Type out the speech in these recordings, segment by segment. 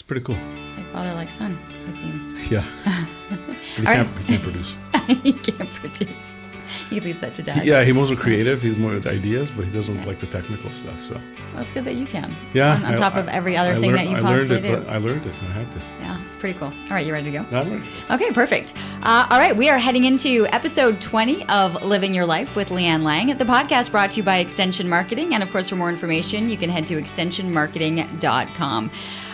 It's pretty cool. Like father, like son, it seems. Yeah. But he can't produce. He can't produce. He leaves that to dad. He's more creative. He's more with ideas, but he doesn't like the technical stuff. So. Well, it's good that you can. Yeah. On top of every other thing that you possibly do. I learned it. I had to. Yeah, it's pretty cool. All right, you ready to go? I'm ready. Okay, perfect. All right, we are heading into episode 20 of Living Your Life with Leanne Lang. The podcast brought to you by Extension Marketing. And of course, for more information, you can head to extensionmarketing.com.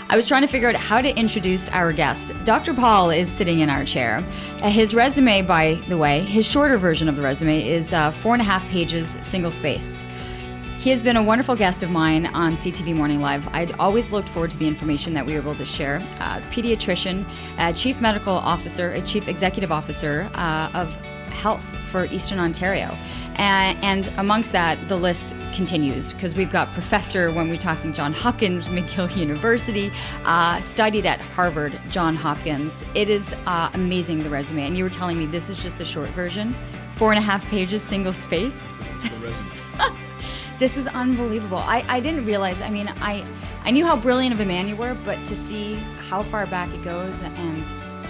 I was trying to figure out how to introduce our guest. Dr. Paul is sitting in our chair. His resume, by the way, his shorter version of the resume is 4.5 pages, single-spaced. He has been a wonderful guest of mine on CTV Morning Live. I'd always looked forward to the information that we were able to share. Pediatrician, chief medical officer, chief executive officer of health for Eastern Ontario. And amongst that, the list continues because we've got professor, when we're talking Johns Hopkins, McGill University, studied at Harvard, Johns Hopkins. It is amazing, the resume. And you were telling me this is just the short version, 4.5 pages, single-spaced. It's the resume. This is unbelievable. I didn't realize, I knew how brilliant of a man you were, but to see how far back it goes and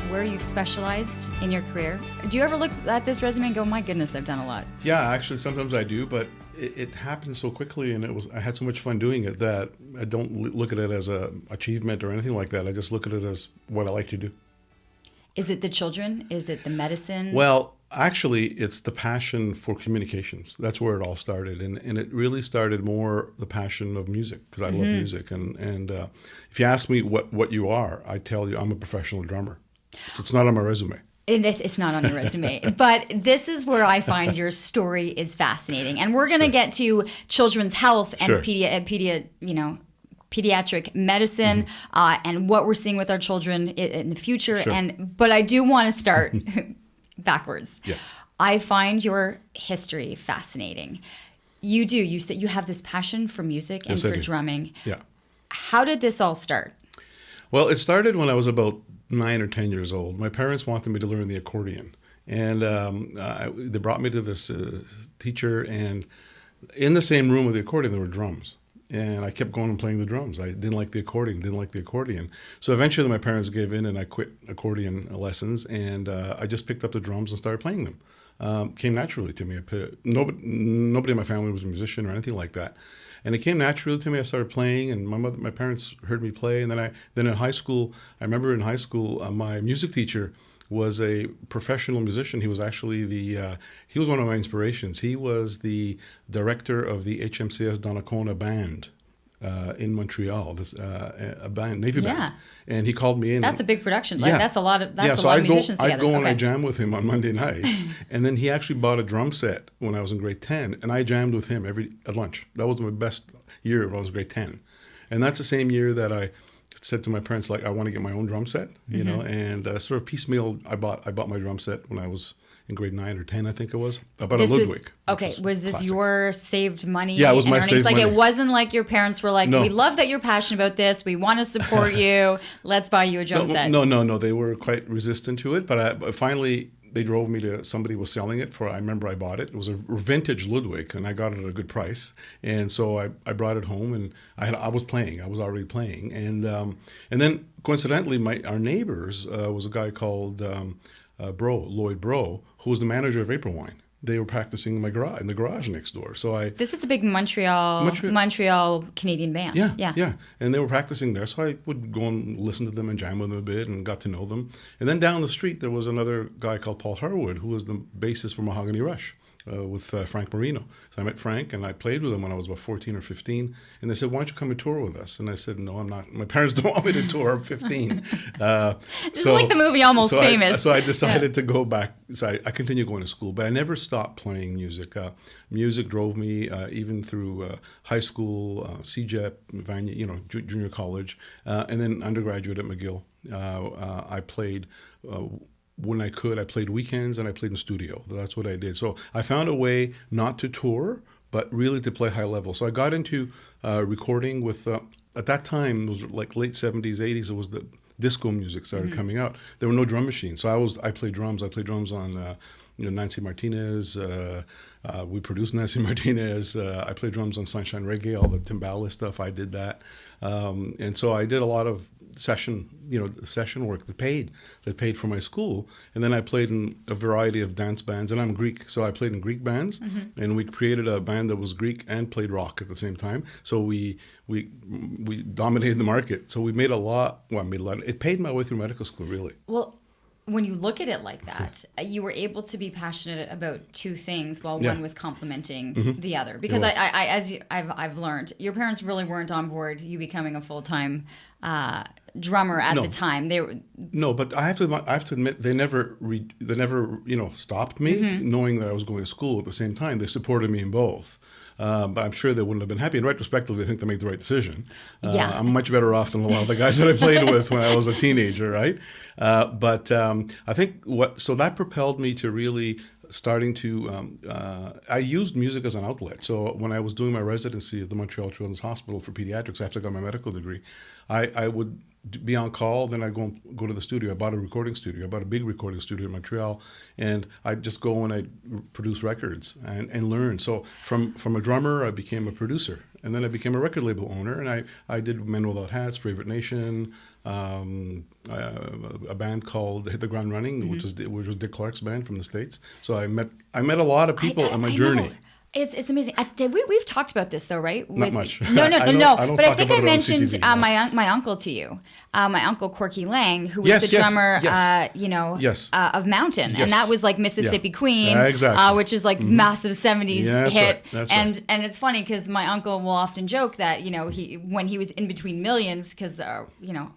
where you've specialized in your career. Do you ever look at this resume and go, my goodness, I've done a lot? Yeah, actually, sometimes I do, but it happened so quickly, and I had so much fun doing it that I don't look at it as an achievement or anything like that. I just look at it as what I like to do. Is it the children? Is it the medicine? Well, actually, it's the passion for communications. That's where it all started. And it really started more the passion of music, because I love music. And if you ask me what you are, I tell you I'm a professional drummer. So it's not on my resume. It's not on your resume. But this is where I find your story is fascinating. And we're going to get to children's health and pediatric medicine and what we're seeing with our children in the future. Sure. But I do want to start backwards. Yeah. I find your history fascinating. You said you have this passion for music and for drumming. Yeah. How did this all start? Well, it started when I was about 9 or 10 years old. My parents wanted me to learn the accordion. And they brought me to this teacher, and in the same room with the accordion, there were drums. And I kept going and playing the drums. I didn't like the accordion. So eventually my parents gave in and I quit accordion lessons, and I just picked up the drums and started playing them. Came naturally to me. Nobody in my family was a musician or anything like that. And it came naturally to me. I started playing, and my parents heard me play. And then in high school, I remember in high school, my music teacher was a professional musician. He was actually he was one of my inspirations. He was the director of the HMCS Donnacona band in Montreal, a band, Navy band. And he called me in. That's a big production. That's a lot of musicians together. I'd go and I jam with him on Monday nights. And then he actually bought a drum set when I was in grade 10, and I jammed with him at lunch. That was my best year when I was grade 10. And that's the same year that I said to my parents, like, I want to get my own drum set, you know, and sort of piecemeal, I bought my drum set when I was in grade 9 or 10, I think it was. I bought a Ludwig. Was this your saved money? Yeah, it was my saved money. It wasn't like your parents were like, we love that you're passionate about this. We want to support you. Let's buy you a drum set. No. They were quite resistant to it. But finally, they drove me to, somebody was selling it I remember I bought it. It was a vintage Ludwig, and I got it at a good price. And so I brought it home, and I was playing. I was already playing. And then coincidentally, our neighbors was a guy called Lloyd Bro, who was the manager of April Wine. They were practicing in the garage next door. So This is a big Montreal Canadian band. Yeah. And they were practicing there. So I would go and listen to them and jam with them a bit and got to know them. And then down the street, there was another guy called Paul Harwood, who was the bassist for Mahogany Rush with Frank Marino. So I met Frank, and I played with him when I was about 14 or 15. And they said, why don't you come and tour with us? And I said, no, I'm not. My parents don't want me to tour. I'm 15. It's like the movie Almost Famous. So I decided to go back. So I continued going to school, but I never stopped playing music. Music drove me even through high school, CJEP, Vanier, junior college, and then undergraduate at McGill. I played when I could. I played weekends and I played in studio. That's what I did. So I found a way not to tour, but really to play high level. So I got into recording with, at that time, it was like late 70s, 80s, it was the disco music started coming out. There were no drum machines. So I played drums. I played drums on Nancy Martinez. We produced Nancy Martinez. I played drums on Sunshine Reggae, all the timbale stuff. I did that. And so I did a lot of session work that paid for my school. And then I played in a variety of dance bands, and I'm Greek, so I played in Greek bands, and we created a band that was Greek and played rock at the same time. So we dominated the market. So we made a lot. Well, I made a lot. It paid my way through medical school, really. Well, when you look at it like that, you were able to be passionate about two things while one was complementing the other. Because I've learned, your parents really weren't on board you becoming a full-time drummer at the time. They were but I have to admit they never stopped me, knowing that I was going to school at the same time. They supported me in both. But I'm sure they wouldn't have been happy. In retrospectively, I think they made the right decision. I'm much better off than a lot of the guys that I played with when I was a teenager, right? But I think so that propelled me to really starting to, I used music as an outlet. So when I was doing my residency at the Montreal Children's Hospital for pediatrics, after I got my medical degree, I would be on call, then I'd go to the studio. I bought a recording studio. I bought a big recording studio in Montreal, and I'd just go and I'd produce records and learn. So from a drummer, I became a producer, and then I became a record label owner, and I did Men Without Hats, Favorite Nation, a band called Hit the Ground Running, which was Dick Clark's band from the States. So I met a lot of people on my journey. Know. It's amazing. We've talked about this though, right? Not much. No. But I think I mentioned CTV, no. my uncle to you, my uncle Corky Lang, who was the drummer, of Mountain, and that was like Mississippi Queen, which is like massive '70s hit. That's and it's funny because my uncle will often joke that when he was in between millions, because a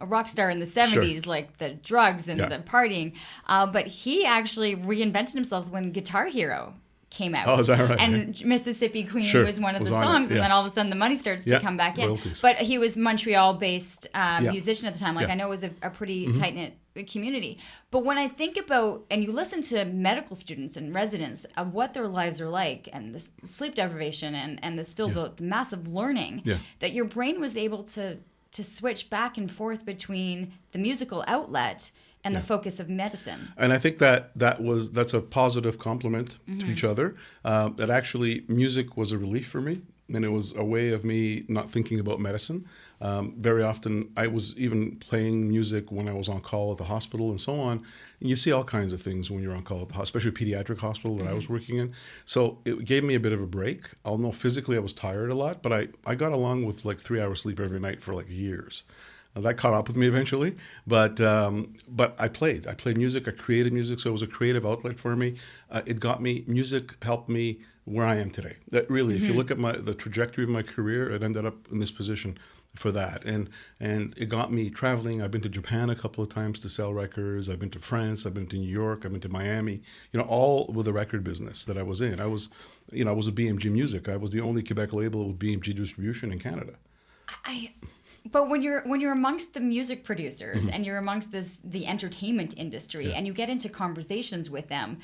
rock star in the '70s, like the drugs and the partying, but he actually reinvented himself when Guitar Hero came out. Oh, is that right? And Mississippi Queen was one of the on songs, it, and then all of a sudden the money starts to come back in. Royalties. But he was Montreal-based musician at the time. I know it was a pretty tight-knit community. But when I think about, and you listen to medical students and residents of what their lives are like, and the sleep deprivation, and the massive learning, that your brain was able to switch back and forth between the musical outlet and the focus of medicine. And I think that's a positive complement to each other. That actually music was a relief for me, and it was a way of me not thinking about medicine. Very often I was even playing music when I was on call at the hospital and so on. And you see all kinds of things when you're on call at the hospital, especially a pediatric hospital that I was working in. So it gave me a bit of a break. I'll know physically I was tired a lot, but I got along with like 3 hours sleep every night for like years. That caught up with me eventually, but I played music. I created music, so it was a creative outlet for me. Music helped me where I am today. That really, if you look at the trajectory of my career, it ended up in this position for that, and it got me traveling. I've been to Japan a couple of times to sell records. I've been to France. I've been to New York. I've been to Miami. All with the record business that I was in. I was a BMG Music. I was the only Quebec label with BMG distribution in Canada. But when you're amongst the music producers and you're amongst the entertainment industry and you get into conversations with them,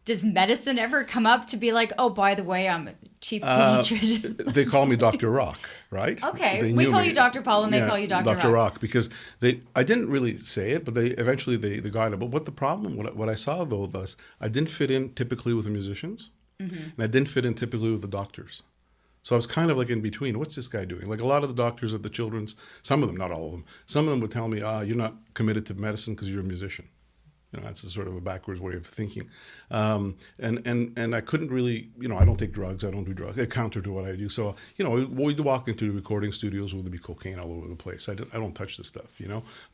does medicine ever come up to be like, oh, by the way, I'm a chief pediatrician? They call me Dr. Rock, right? Okay, we call you Dr. Paul and they call you Dr. Rock because I didn't really say it, but they eventually got it. But what the problem, what I saw though was I didn't fit in typically with the musicians, and I didn't fit in typically with the doctors. So I was kind of like in between. What's this guy doing? Like a lot of the doctors at the children's, some of them, not all of them, some of them would tell me, you're not committed to medicine because you're a musician. That's a sort of a backwards way of thinking. And I couldn't really, I don't take drugs. I don't do drugs. They're counter to what I do. So, we'd walk into recording studios where there'd be cocaine all over the place. I don't touch this stuff,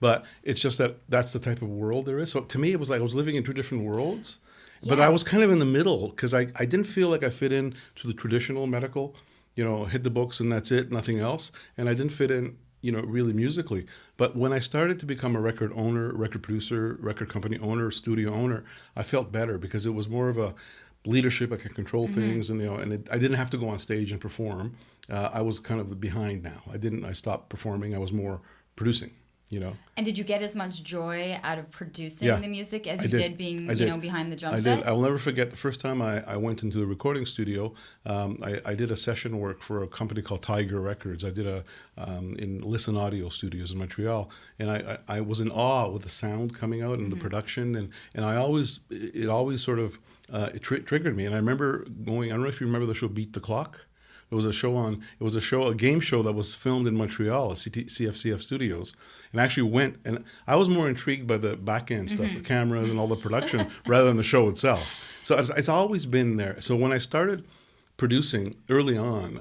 But it's just that's the type of world there is. So to me, it was like I was living in two different worlds. Yes. But I was kind of in the middle because I didn't feel like I fit in to the traditional medical, hit the books and that's it, nothing else. And I didn't fit in, really musically. But when I started to become a record owner, record producer, record company owner, studio owner, I felt better because it was more of a leadership. I could control things, and I didn't have to go on stage and perform. I was kind of behind now. I stopped performing. I was more producing. And did you get as much joy out of producing the music as you did being, behind the drum set? I did. I'll never forget the first time I went into the recording studio. I did a session work for a company called Tiger Records. I did in Listen Audio Studios in Montreal, and I was in awe with the sound coming out and the production, and it always sort of triggered me. And I remember going. I don't know if you remember the show Beat the Clock. a game show that was filmed in Montreal at CFCF Studios, and I actually went, and I was more intrigued by the back end stuff, the cameras and all the production, rather than the show itself. So it's always been there. So when I started producing early on,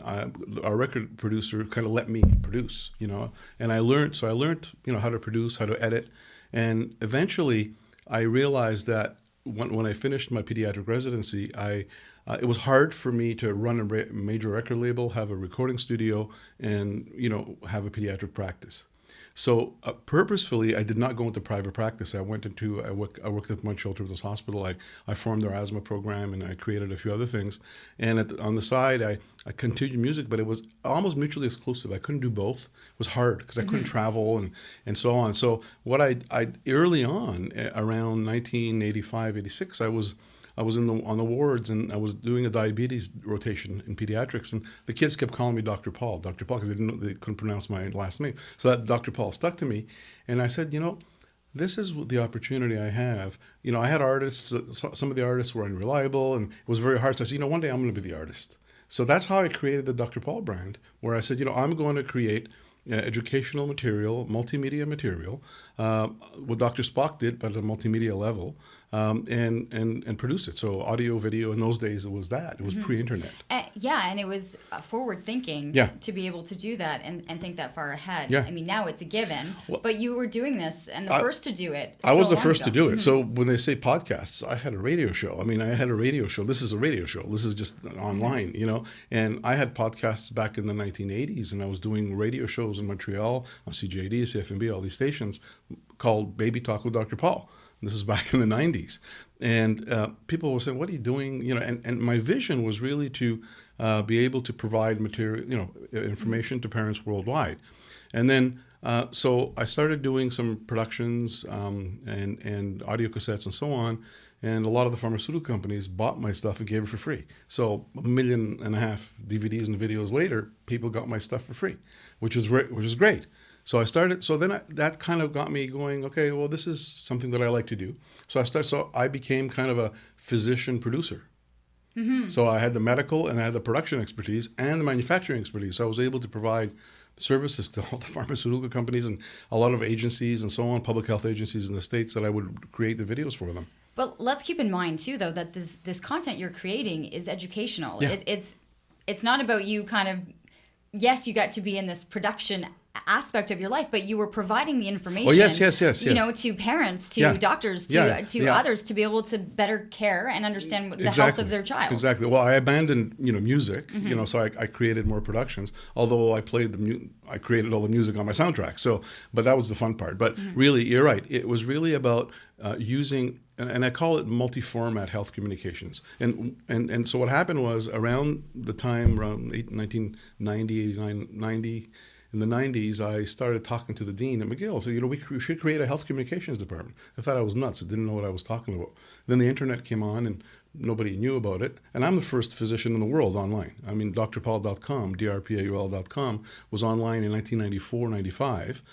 our record producer kind of let me produce, and I learned, how to produce, how to edit, and eventually I realized that when I finished my pediatric residency, it was hard for me to run a major record label, have a recording studio, and have a pediatric practice. So purposefully, I did not go into private practice. I worked at Mount Children's Hospital. I formed their asthma program, and I created a few other things. And on the side, I continued music, but it was almost mutually exclusive. I couldn't do both. It was hard because I couldn't travel and so on. So what I early on, around 1985, 86, I was on the wards, and I was doing a diabetes rotation in pediatrics, and the kids kept calling me Dr. Paul, because they couldn't pronounce my last name. So that Dr. Paul stuck to me, and I said, this is the opportunity I have. I had artists. Some of the artists were unreliable, and it was very hard. So I said, one day I'm going to be the artist. So that's how I created the Dr. Paul brand, where I said, I'm going to create educational material, multimedia material, what Dr. Spock did, but at a multimedia level, and produce it. So audio, video. In those days, it was pre-internet. And it was forward thinking to be able to do that and think that far ahead. Yeah. I mean, now it's a given, but you were doing this and the first to do it. I was the first to do it. So when they say podcasts, I had a radio show. This is a radio show. This is just online, and I had podcasts back in the 1980s, and I was doing radio shows in Montreal on CJD, CFMB, all these stations, called Baby Talk with Dr. Paul. This is back in the 90s. And people were saying, what are you doing? And my vision was really to be able to provide material, information to parents worldwide. And then, so I started doing some productions and audio cassettes and so on. And a lot of the pharmaceutical companies bought my stuff and gave it for free. So 1.5 million DVDs and videos later, people got my stuff for free, which was great. So I started. So then that kind of got me going. Okay, well, this is something that I like to do. So I became kind of a physician producer. Mm-hmm. So I had the medical and I had the production expertise and the manufacturing expertise. So I was able to provide services to all the pharmaceutical companies and a lot of agencies and so on, public health agencies in the States, that I would create the videos for them. But let's keep in mind too, though, that this content you're creating is educational. Yeah. It's not about you kind of. Yes, you got to be in this production aspect of your life, but you were providing the information. Oh, yes. To parents, to doctors, to others, to be able to better care and understand the health of their child. Exactly. Well, I abandoned music, so I created more productions. Although I created all the music on my soundtrack. So, but that was the fun part. But really, you're right. It was really about using. And I call it multi-format health communications. And so what happened was around 1990, 89, 90, in the 90s, I started talking to the dean at McGill. So, we should create a health communications department. I thought I was nuts. I didn't know what I was talking about. Then the internet came on and nobody knew about it. And I'm the first physician in the world online. I mean, drpaul.com, drpaul.com, was online in 1994, 95,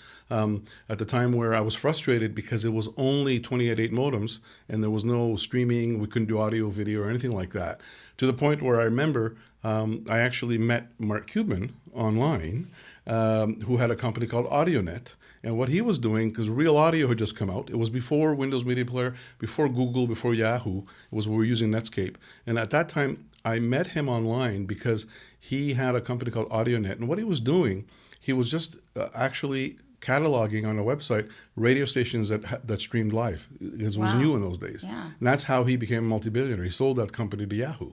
at the time where I was frustrated because it was only 28.8 modems and there was no streaming. We couldn't do audio, video, or anything like that. To the point where I remember I actually met Mark Cuban online, who had a company called AudioNet. And what he was doing, because Real Audio had just come out, it was before Windows Media Player, before Google, before Yahoo, it was we were using Netscape. And at that time, I met him online because he had a company called AudioNet. And what he was doing, he was just actually cataloging on a website radio stations that streamed live. It was new in those days. Yeah. And that's how he became a multi-billionaire. He sold that company to Yahoo.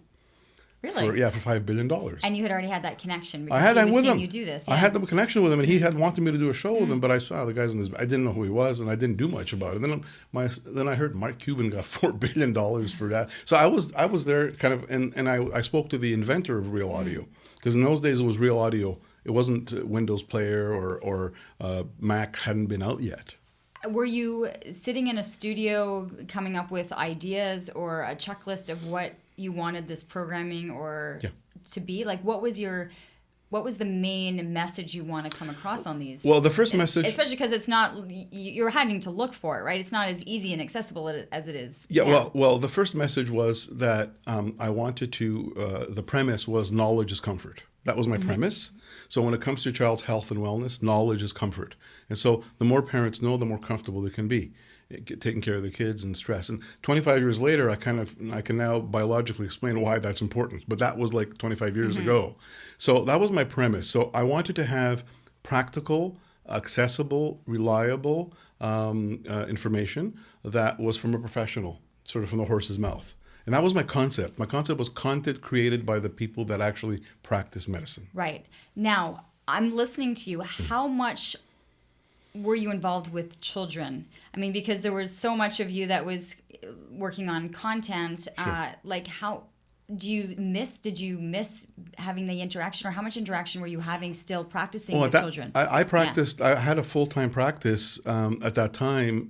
Really? For $5 billion. And you had already had that connection because I had that with him. You do this. Yeah. I had the connection with him, and he had wanted me to do a show with him, but I saw the guys in this. I didn't know who he was, and I didn't do much about it. Then I heard Mark Cuban got $4 billion for that. So I was there kind of, and I spoke to the inventor of Real Audio, because in those days it was Real Audio. It wasn't Windows Player or Mac hadn't been out yet. Were you sitting in a studio coming up with ideas or a checklist of what you wanted this programming to be? Like, what was the main message you want to come across on these? Well, the first message, especially because it's not, you're having to look for it, right? It's not as easy and accessible as it is. Yeah. Now. Well, the first message was that I wanted to. The premise was knowledge is comfort. That was my premise. So when it comes to your child's health and wellness, knowledge is comfort. And so the more parents know, the more comfortable they can be taking care of their kids and stress. And 25 years later, I can now biologically explain why that's important. But that was like 25 years ago. So that was my premise. So I wanted to have practical, accessible, reliable information that was from a professional, sort of from the horse's mouth. And that was my concept. My concept was content created by the people that actually practice medicine. Right. Now, I'm listening to you. How much were you involved with children? I mean, because there was so much of you that was working on content. Sure. Like, how did you miss having the interaction, or how much interaction were you having still practicing with children? I practiced. Yeah. I had a full-time practice at that time.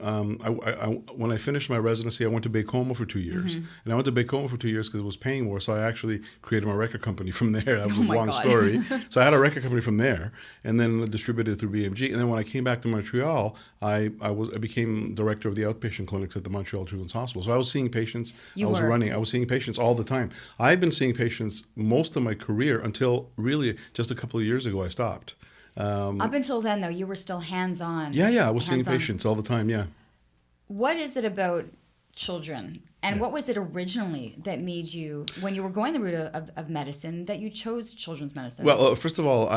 When I finished my residency, I went to Baie-Comeau for 2 years, and I went to Baie-Comeau for 2 years because it was paying more. So I actually created my record company from there. That was a long story. So I had a record company from there, and then distributed through BMG. And then when I came back to Montreal, I became director of the outpatient clinics at the Montreal Children's Hospital. So I was seeing patients. I was seeing patients all the time. I've been seeing patients most of my career until really just a couple of years ago I stopped. Up until then, though, you were still hands-on. Yeah, I was seeing patients all the time, yeah. What is it about children, and what was it originally that made you, when you were going the route of medicine, that you chose children's medicine? Well, first of all,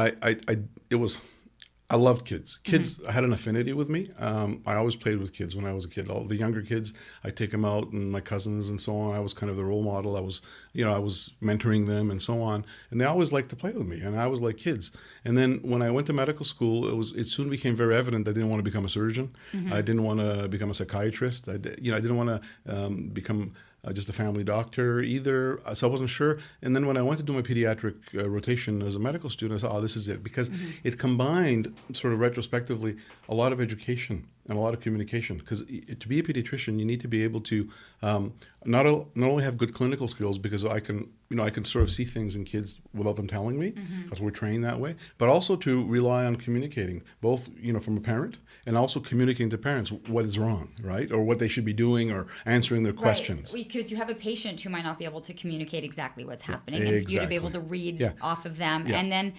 I loved kids. Kids had an affinity with me. I always played with kids when I was a kid. All the younger kids, I'd take them out, and my cousins and so on. I was kind of the role model. I was mentoring them and so on. And they always liked to play with me, and I was like kids. And then when I went to medical school, it soon became very evident I didn't want to become a surgeon. I didn't want to become a psychiatrist. I didn't want to become just a family doctor either, so I wasn't sure. And then when I went to do my pediatric rotation as a medical student, I said, this is it, because it combined, sort of retrospectively, a lot of education and a lot of communication. Because to be a pediatrician, you need to be able to not only have good clinical skills, because I can sort of see things in kids without them telling me, because we're trained that way, but also to rely on communicating, both from a parent and also communicating to parents what is wrong, right, or what they should be doing, or answering their questions. Because you have a patient who might not be able to communicate exactly what's happening, and for you to be able to read off of them, and then,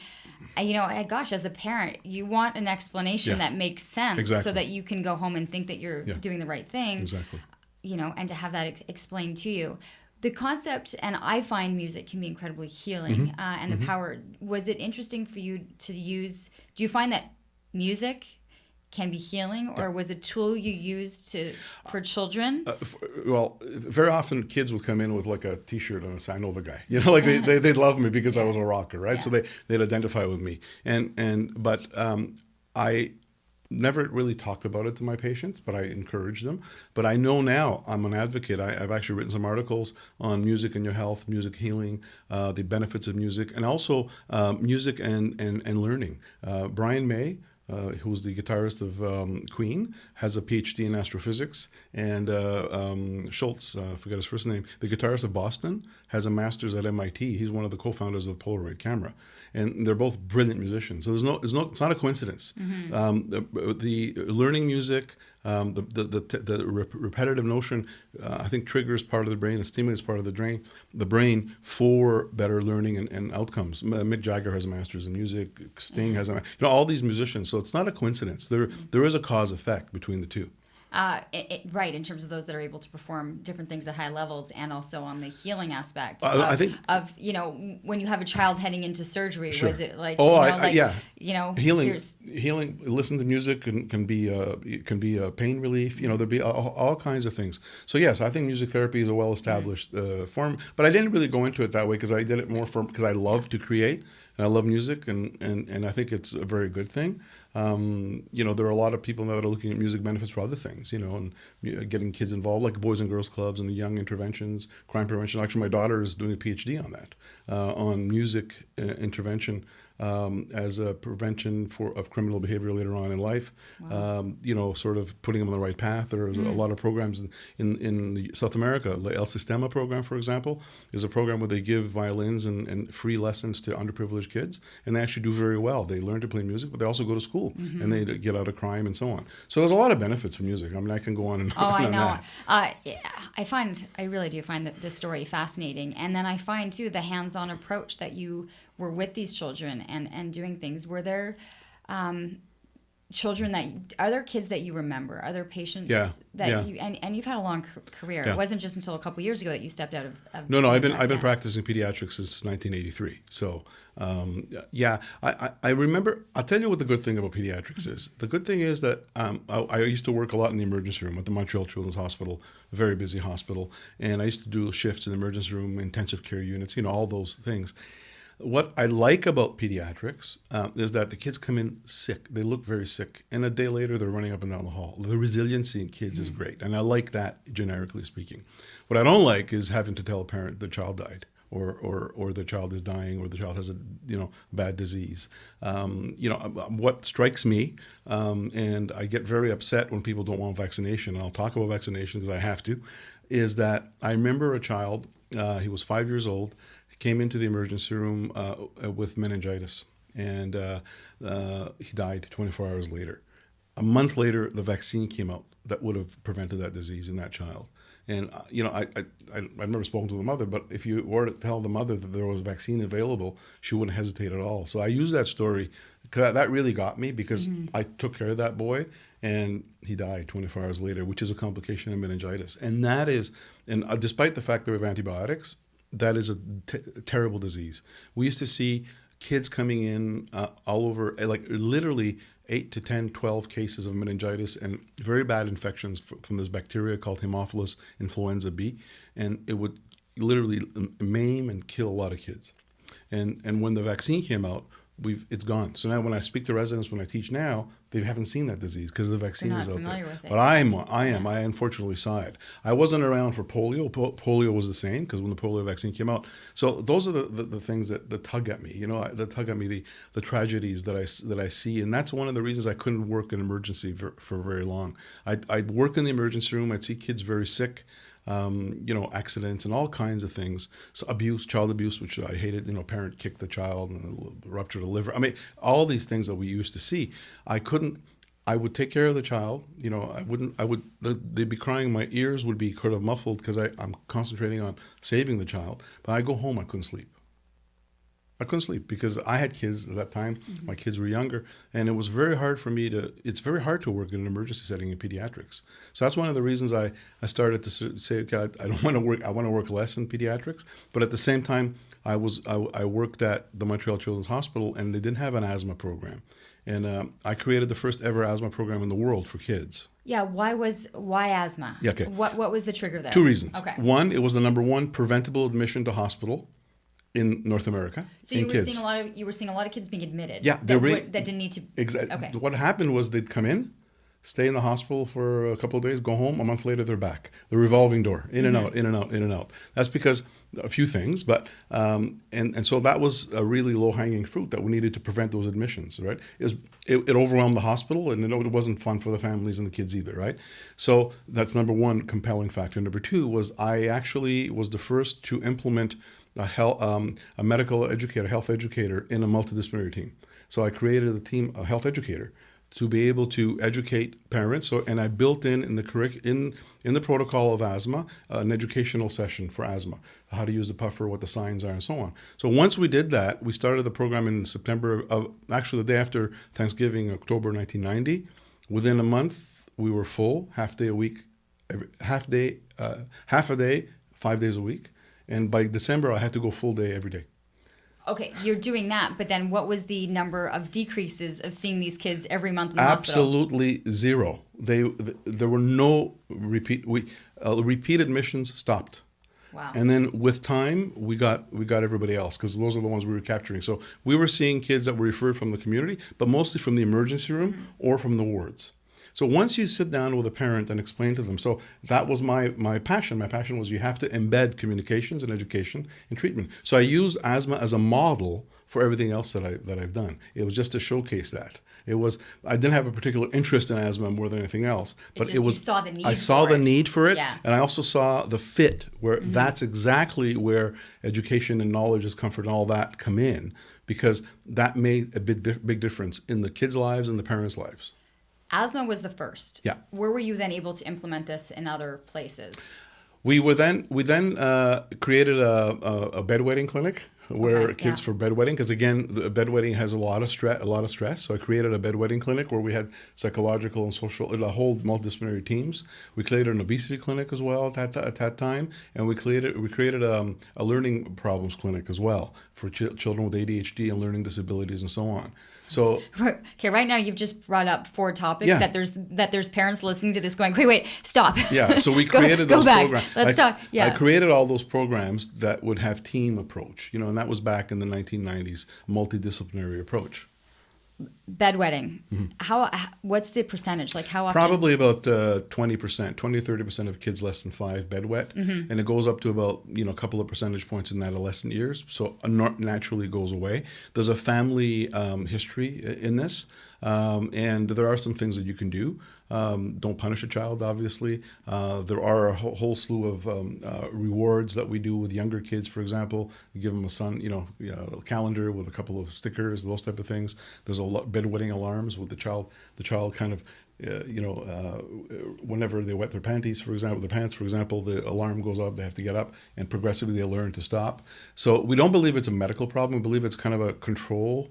gosh, as a parent, you want an explanation that makes sense, so that you can go home and think that you're doing the right thing. Exactly. And to have that explained to you. The concept, and I find music can be incredibly healing, and the power. Was it interesting for you to use? Do you find that music can be healing, or was a tool you used for children? Well, very often kids would come in with like a T-shirt and say, "I know the guy." Like they'd love me because I was a rocker, right? So they'd identify with me, but I never really talked about it to my patients, but I encouraged them. But I know now, I'm an advocate. I've actually written some articles on music and your health, music healing, the benefits of music, and also music and learning. Brian May, who's the guitarist of Queen, has a PhD in astrophysics, and Schultz, I forgot his first name, the guitarist of Boston, has a master's at MIT. He's one of the co-founders of the Polaroid camera, and they're both brilliant musicians. So it's not a coincidence. The learning music, the repetitive notion, I think triggers part of the brain and stimulates part of the brain for better learning and outcomes. Mick Jagger has a master's in music. Sting has all these musicians. So it's not a coincidence. There is a cause effect between the two. Right, in terms of those that are able to perform different things at high levels, and also on the healing aspect I think when you have a child heading into surgery, was it like healing? Listen to music can be a pain relief. There'd be all kinds of things. So yes, I think music therapy is a well-established form, but I didn't really go into it that way because I did it more because I love to create. And I love music, and I think it's a very good thing. There are a lot of people now that are looking at music benefits for other things, and getting kids involved, like Boys and Girls Clubs and the young interventions, crime prevention. Actually, my daughter is doing a PhD on that, on music intervention as a prevention of criminal behavior later on in life. Wow. Sort of putting them on the right path. There's a lot of programs in South America. The El Sistema program, for example, is a program where they give violins and free lessons to underprivileged kids, and they actually do very well. They learn to play music, but they also go to school, and they get out of crime and so on. So there's a lot of benefits from music. I mean, I can go on and on. I know. I really do find this story fascinating, and then I find too the hands-on approach that you were with these children and doing things, were there are there kids that you remember? Are there patients that you, and you've had a long career. It wasn't just until a couple of years ago that you stepped out of No, I've been practicing pediatrics since 1983. So, I remember, I'll tell you what the good thing about pediatrics is. The good thing is that I used to work a lot in the emergency room at the Montreal Children's Hospital, a very busy hospital. And I used to do shifts in the emergency room, intensive care units, all those things. What I like about pediatrics is that the kids come in sick. They look very sick. And a day later, they're running up and down the hall. The resiliency in kids is great. And I like that, generically speaking. What I don't like is having to tell a parent the child died or the child is dying or the child has a bad disease. What strikes me, and I get very upset when people don't want vaccination, and I'll talk about vaccination because I have to, is that I remember a child, he was 5 years old, came into the emergency room with meningitis, and he died 24 hours later. A month later, the vaccine came out that would have prevented that disease in that child. And I've never spoken to the mother, but if you were to tell the mother that there was a vaccine available, she wouldn't hesitate at all. So I use that story because that really got me, because I took care of that boy, and he died 24 hours later, which is a complication of meningitis. And that is, despite the fact that we have antibiotics, that is a terrible disease. We used to see kids coming in all over, like literally 8 to 10, 12 cases of meningitis and very bad infections from this bacteria called Haemophilus influenza B. And it would literally maim and kill a lot of kids. And when the vaccine came out, it's gone. So now when I speak to residents, when I teach now, they haven't seen that disease because the vaccine is out there. With it. But I unfortunately saw it. I wasn't around for polio. Polio was the same because when the polio vaccine came out. So those are the things that tug at me. That tug at me, the tragedies that I see, and that's one of the reasons I couldn't work in emergency for very long. I'd work in the emergency room. I'd see kids very sick. Accidents and all kinds of things. So abuse, child abuse, which I hated. Parent kicked the child and ruptured a liver. I mean, all these things that we used to see. I would take care of the child. They'd be crying. My ears would be kind of muffled because I'm concentrating on saving the child. But I go home, I couldn't sleep. Because I had kids at that time. My kids were younger, and it was very hard for me it's very hard to work in an emergency setting in pediatrics. So that's one of the reasons I started to say, okay, I don't want to work, I want to work less in pediatrics. But at the same time, I worked at the Montreal Children's Hospital, and they didn't have an asthma program. And I created the first ever asthma program in the world for kids. Yeah, why asthma? Yeah, okay. What was the trigger there? 2 reasons. Okay. One, it was the number one preventable admission to hospital in North America. So you were seeing a lot of kids being admitted. Yeah, that didn't need to. Exactly. Okay. What happened was they'd come in, stay in the hospital for a couple of days, go home. A month later, they're back. The revolving door, in and out, in and out, in and out. That's because a few things, but and so that was a really low hanging fruit that we needed to prevent those admissions. Right? It overwhelmed the hospital, and it wasn't fun for the families and the kids either. Right? So that's number one compelling factor. Number two was I actually was the first to implement a medical educator, health educator in a multidisciplinary team. So I created a health educator, to be able to educate parents. And I built in the protocol of asthma an educational session for asthma, how to use the puffer, what the signs are, and so on. So once we did that, we started the program in September actually the day after Thanksgiving, October 1990. Within a month, we were full, half a day, 5 days a week. And by December, I had to go full day every day. Okay, you're doing that, but then what was the number of decreases of seeing these kids every month in the hospital? Absolutely zero. There were no repeat admissions stopped. Wow. And then with time, we got everybody else, because those are the ones we were capturing. So we were seeing kids that were referred from the community, but mostly from the emergency room or from the wards. So once you sit down with a parent and explain to them, so that was my passion. My passion was you have to embed communications and education in treatment. So I used asthma as a model for everything else that I've done. It was just to showcase that. I didn't have a particular interest in asthma more than anything else, but you saw the need. I saw the need for it, yeah. And I also saw the fit where that's exactly where education and knowledge, comfort, and all that come in, because that made a big difference in the kids' lives and the parents' lives. Asthma was the first. Yeah. Where were you then able to implement this in other places? We then created a bedwetting clinic where Okay, kids yeah. for bedwetting, because again, the bedwetting has a lot of stress. So I created a bedwetting clinic where we had psychological and social, a whole multidisciplinary teams. We created an obesity clinic as well at that time, and we created a learning problems clinic as well for children with ADHD and learning disabilities and so on. So Okay, right now you've just brought up 4 topics Yeah. that there's parents listening to this going, wait, stop. yeah, so we Go- created go those back. programs. Let's talk. Yeah. I created all those programs that would have team approach, and that was back in the 1990s, multidisciplinary approach. Bedwetting. What's the percentage? Like how often? Probably about 20%, 20 to 30% of kids less than 5 bedwet, and it goes up to about a couple of percentage points in adolescent years. So naturally goes away. There's a family history in this, and there are some things that you can do. Don't punish a child, obviously. There are a whole slew of rewards that we do with younger kids. For example, we give them a calendar with a couple of stickers, those type of things. There's a bedwetting alarms with the child. The child kind of, whenever they wet their pants, for example, the alarm goes off. They have to get up, and progressively they learn to stop. So we don't believe it's a medical problem. We believe it's kind of a control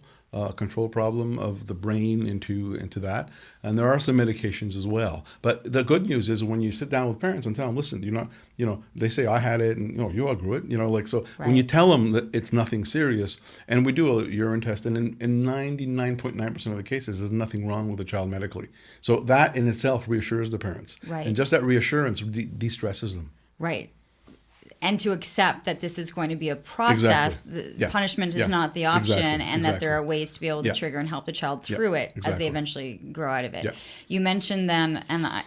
problem of the brain into that, and there are some medications as well. But the good news is when you sit down with parents and tell them, listen, they say I had it and you outgrew it, Right. When you tell them that it's nothing serious, and we do a urine test, and in 99.9% of the cases there's nothing wrong with the child medically. So that in itself reassures the parents, Right. and just that reassurance de-stresses them. Right. And to accept that this is going to be a process, Exactly. Yeah. Punishment is Yeah. not the option, Exactly. and that there are ways to be able to Yeah. trigger and help the child through it as Exactly. they eventually grow out of it. Yeah. You mentioned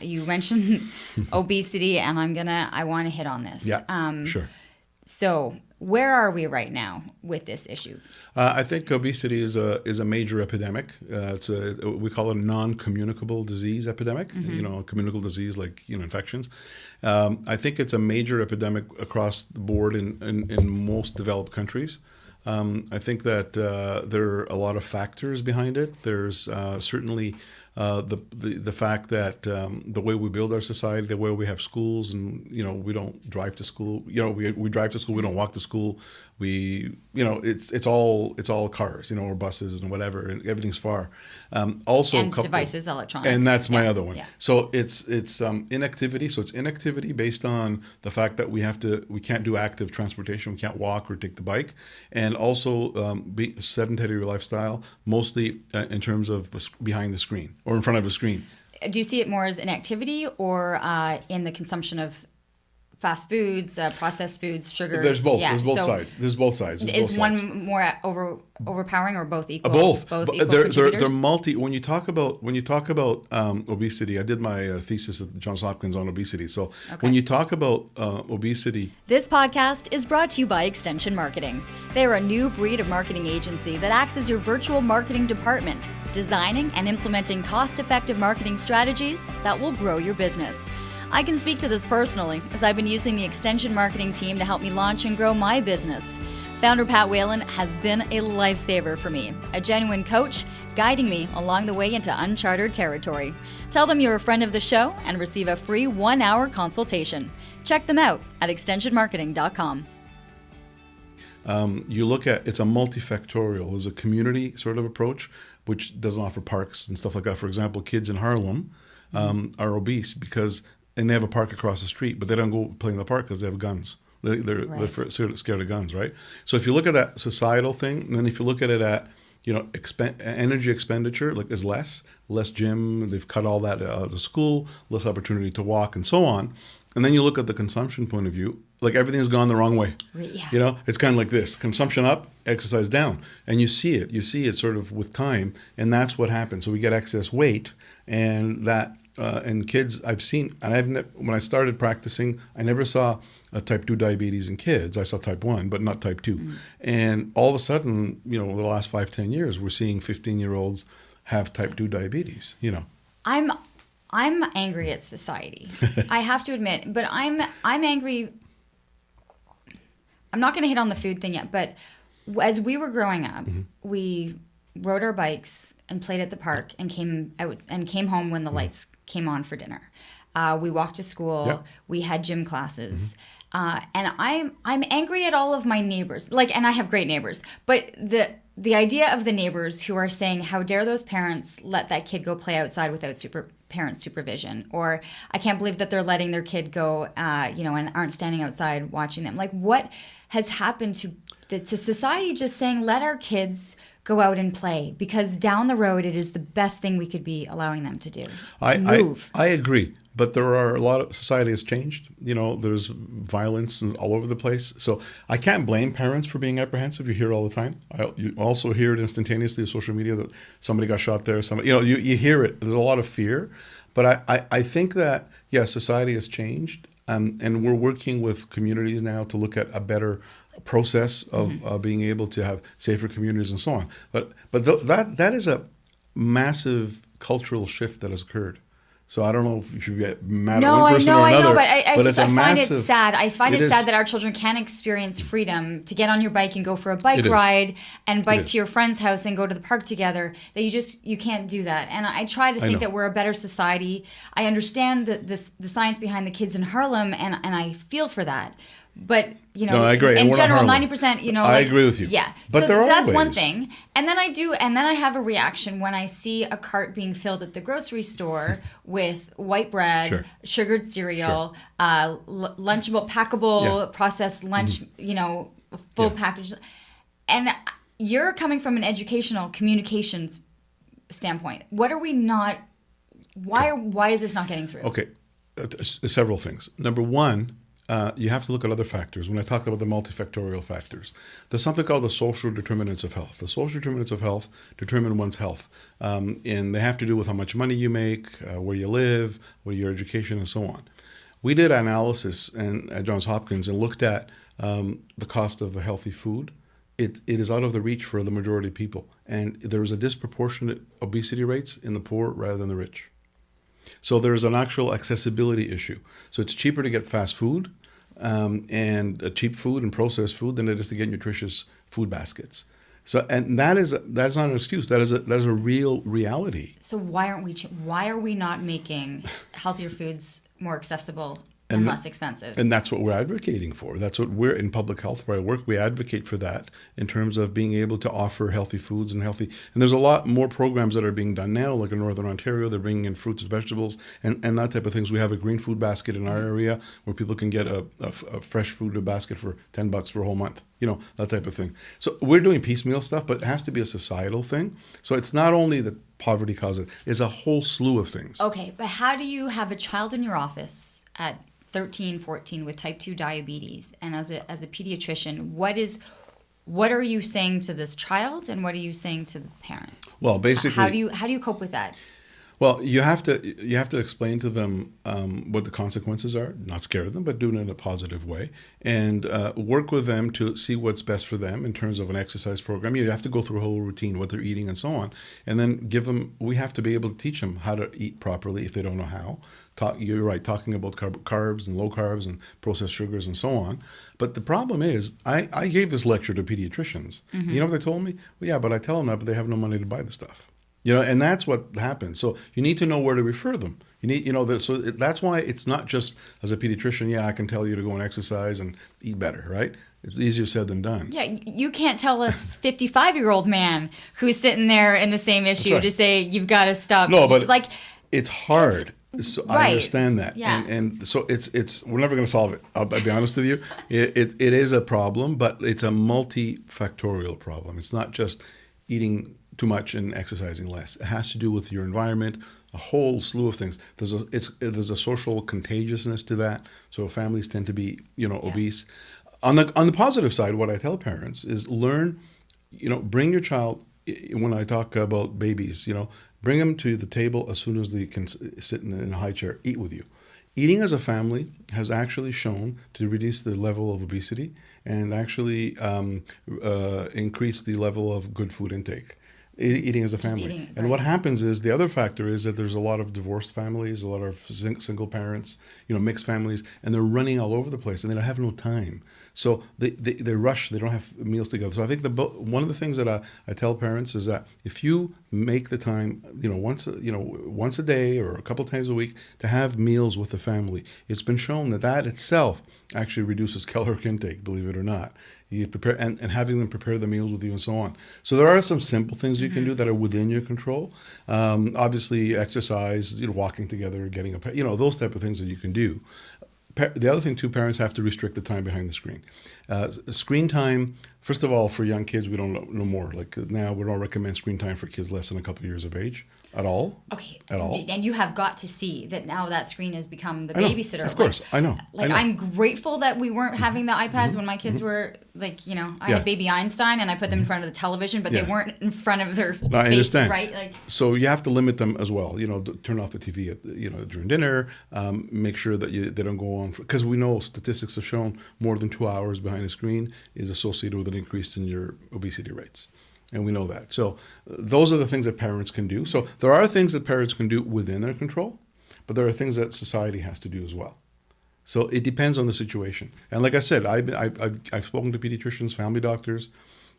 you mentioned obesity, and I want to hit on this. Yeah, sure. So where are we right now with this issue? I think obesity is a major epidemic. We call it a non-communicable disease epidemic. A communicable disease like infections. I think it's a major epidemic across the board in most developed countries. I think that there are a lot of factors behind it. There's certainly the fact that the way we build our society, the way we have schools, and we don't drive to school. We drive to school. We don't walk to school. It's all cars, or buses and whatever, and everything's far. Also, And devices, electronics. and that's my other one. Yeah. So it's inactivity. So it's inactivity based on the fact that we can't do active transportation. We can't walk or take the bike, and also sedentary lifestyle, mostly in terms of behind the screen or in front of a screen. Do you see it more as an activity or in the consumption of fast foods, processed foods, sugars? There's both. Yeah. There's both sides. Is one more overpowering or both equal? Both. Both equal They're contributors? multi. When you talk about obesity, I did my thesis at Johns Hopkins on obesity. So when you talk about obesity, This podcast is brought to you by Extension Marketing. They're a new breed of marketing agency that acts as your virtual marketing department, designing and implementing cost-effective marketing strategies that will grow your business. I can speak to this personally, as I've been using the Extension Marketing team to help me launch and grow my business. Founder Pat Whalen has been a lifesaver for me, a genuine coach, guiding me along the way into uncharted territory. Tell them you're a friend of the show and receive a free 1-hour consultation. Check them out at extensionmarketing.com. you look at it's a multifactorial. There's a community sort of approach, which doesn't offer parks and stuff like that. For example, kids in Harlem are obese and they have a park across the street, but they don't go play in the park because they have guns. They're scared of guns, right? So if you look at that societal thing, and then if you look at it at energy expenditure, like is less gym, they've cut all that out of school, less opportunity to walk, and so on. And then you look at the consumption point of view, like everything's gone the wrong way. Yeah. It's kind of like this: consumption up, exercise down, and you see it sort of with time, and that's what happens. So we get excess weight, and that. And kids, I've seen, and when I started practicing, I never saw a type 2 diabetes in kids. I saw type 1, but not type 2. And all of a sudden, over the last 5-10 years, we're seeing 15-year-olds have type 2 diabetes, I'm angry at society. I have to admit, but I'm angry. I'm not going to hit on the food thing yet, but as we were growing up, we rode our bikes and played at the park and came home when the lights came on for dinner. We walked to school. Yep. We had gym classes. And I'm angry at all of my neighbors. And I have great neighbors. But the idea of the neighbors who are saying, how dare those parents let that kid go play outside without parent supervision? Or I can't believe that they're letting their kid go, and aren't standing outside watching them. What has happened to society just saying, let our kids go out and play, because down the road it is the best thing we could be allowing them to do. I agree, but there are a lot of society has changed. There's violence all over the place, so I can't blame parents for being apprehensive. You hear it all the time. You also hear it instantaneously on social media that somebody got shot there. You hear it. There's a lot of fear, but I think that society has changed, and we're working with communities now to look at a better process of being able to have safer communities and so on. But that is a massive cultural shift that has occurred. So I don't know if you should get mad at one person or another. I find it sad. I find it sad is. that our children can't experience freedom to get on your bike and go for a bike It is. ride and bike is. to your friend's house and go to the park together. That you can't do that. And I try to think know. that we're a better society. I understand the science behind the kids in Harlem, and I feel for that. But No, I agree. in And we're not general, Harlem. 90%. I agree with you. Yeah, But so there are that's one ways. thing. And then I have a reaction when I see a cart being filled at the grocery store with white bread, Sure. sugared cereal, lunchable, packable, processed lunch, full package. And you're coming from an educational communications standpoint. What are we not? Why is this not getting through? Okay, several things. Number one, you have to look at other factors. When I talk about the multifactorial factors, there's something called the social determinants of health. The social determinants of health determine one's health, and they have to do with how much money you make, where you live, what your education, and so on. We did analysis at Johns Hopkins and looked at the cost of a healthy food. It is out of the reach for the majority of people, and there is a disproportionate obesity rates in the poor rather than the rich. So there's an actual accessibility issue. So it's cheaper to get fast food and cheap food and processed food than it is to get nutritious food baskets. So, and that's not an excuse. That is a real reality. So why are we not making healthier foods more accessible and less expensive? And that's what we're advocating for. That's what we're in public health where I work. We advocate for that in terms of being able to offer healthy foods and there's a lot more programs that are being done now, like in Northern Ontario, they're bringing in fruits and vegetables and that type of things. We have a green food basket in our area where people can get a fresh food basket for $10 for a whole month, that type of thing. So we're doing piecemeal stuff, but it has to be a societal thing. So it's not only that poverty causes it's a whole slew of things. Okay, but how do you have a child in your office at 13, 14 with type 2 diabetes, and as a pediatrician, what are you saying to this child and what are you saying to the parent? Well, basically, how do you cope with that? Well, you have to explain to them what the consequences are, not scare them, but do it in a positive way, and work with them to see what's best for them in terms of an exercise program. You have to go through a whole routine, what they're eating and so on, and then we have to be able to teach them how to eat properly if they don't know how. You're right, talking about carbs and low carbs and processed sugars and so on. But the problem is, I gave this lecture to pediatricians. Mm-hmm. You know what they told me? Well, yeah, but I tell them that, but they have no money to buy the stuff. And that's what happens. So you need to know where to refer them. That's why it's not just as a pediatrician, I can tell you to go and exercise and eat better, right? It's easier said than done. Yeah, you can't tell a 55-year-old man who's sitting there in the same issue to say, you've got to stop. No, but it's hard. So right. I understand that. Yeah. And so it's we're never going to solve it. I'll be honest with you. It is a problem, but it's a multifactorial problem. It's not just eating too much and exercising less. It has to do with your environment, a whole slew of things. There's a social contagiousness to that. So families tend to be, obese. On the positive side, what I tell parents is learn, bring your child. When I talk about babies, bring them to the table as soon as they can sit in a high chair, eat with you. Eating as a family has actually shown to reduce the level of obesity and actually increase the level of good food intake. Eating as a Just family. eating, And right. what happens is the other factor is that there's a lot of divorced families, a lot of single parents, mixed families, and they're running all over the place and they don't have no time. So they rush, they don't have meals together. So I think one of the things that I tell parents is that if you make the time, once a day or a couple times a week to have meals with the family, it's been shown that itself actually reduces caloric intake, believe it or not. You prepare and having them prepare the meals with you and so on. So there are some simple things you can do that are within your control. Obviously, exercise, walking together, getting those type of things that you can do. The other thing too, parents have to restrict the time behind the screen. Screen time, first of all, for young kids, we don't know no more. Like now, we don't recommend screen time for kids less than a couple of years of age at all. Okay. At all. And you have got to see that now that screen has become the I know. babysitter. Of course, I know. Like, I know. I'm grateful that we weren't having the iPads when my kids were like, I had baby Einstein and I put them in front of the television, but they weren't in front of their No, I face, understand. right? Like, so you have to limit them as well. Turn off the TV during dinner. Make sure that they don't go on because we know statistics have shown more than 2 hours behind the screen is associated with an increase in your obesity rates. And we know that. So those are the things that parents can do. So there are things that parents can do within their control, but there are things that society has to do as well. So it depends on the situation. And like I said, I've spoken to pediatricians, family doctors.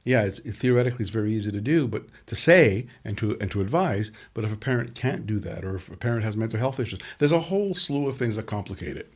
Yeah, theoretically it's very easy to do, but to say and to advise. But if a parent can't do that, or if a parent has mental health issues, there's a whole slew of things that complicate it.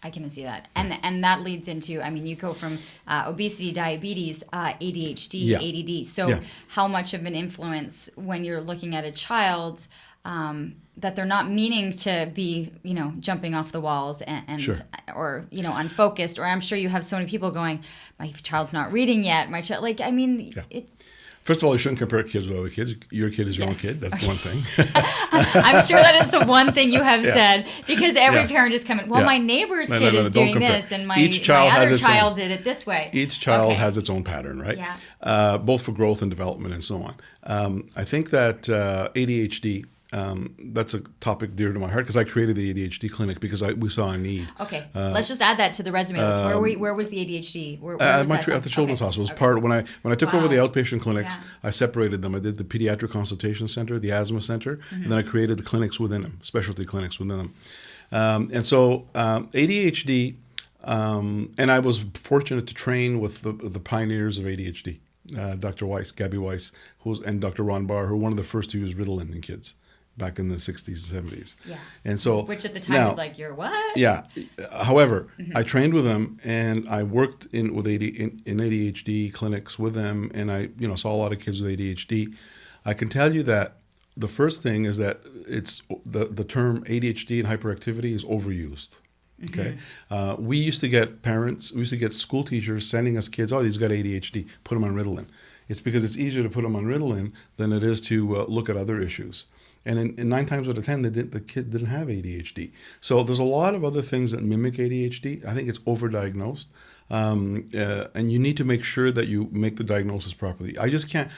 I can see that. And that leads into, you go from obesity, diabetes, ADHD, ADD. So how much of an influence when you're looking at a child that they're not meaning to be, jumping off the walls and Sure. or, unfocused, or I'm sure you have so many people going, my child's not reading yet. My child, it's... First of all, you shouldn't compare kids with other kids. Your kid is your own kid. That's one thing. I'm sure that is the one thing you have said, because every parent is coming, my neighbor's kid is doing this, and my other child did it this way. Each child has its own pattern, right? Yeah. Both for growth and development and so on. I think that ADHD, that's a topic dear to my heart because I created the ADHD clinic because we saw a need. Okay, let's just add that to the resume list. Where was the ADHD? Where was that at the Children's Hospital. It was part when I took over the outpatient clinics. I separated them. I did the pediatric consultation center, the asthma center, and then I created the clinics within them, specialty clinics within them. And so ADHD, and I was fortunate to train with the pioneers of ADHD, Dr. Weiss, Gabby Weiss, and Dr. Ron Barr, who were one of the first to use Ritalin in kids back in the 60s and 70s. Yeah. And so which at the time was like, you're what? Yeah. However, I trained with them and I worked in ADHD clinics with them, and I saw a lot of kids with ADHD. I can tell you that the first thing is that it's the term ADHD and hyperactivity is overused. Okay. We used to get school teachers sending us kids, he's got ADHD, put him on Ritalin. It's because it's easier to put him on Ritalin than it is to look at other issues. And in 9 times out of 10, the kid didn't have ADHD. So there's a lot of other things that mimic ADHD. I think it's overdiagnosed. And you need to make sure that you make the diagnosis properly. I just can't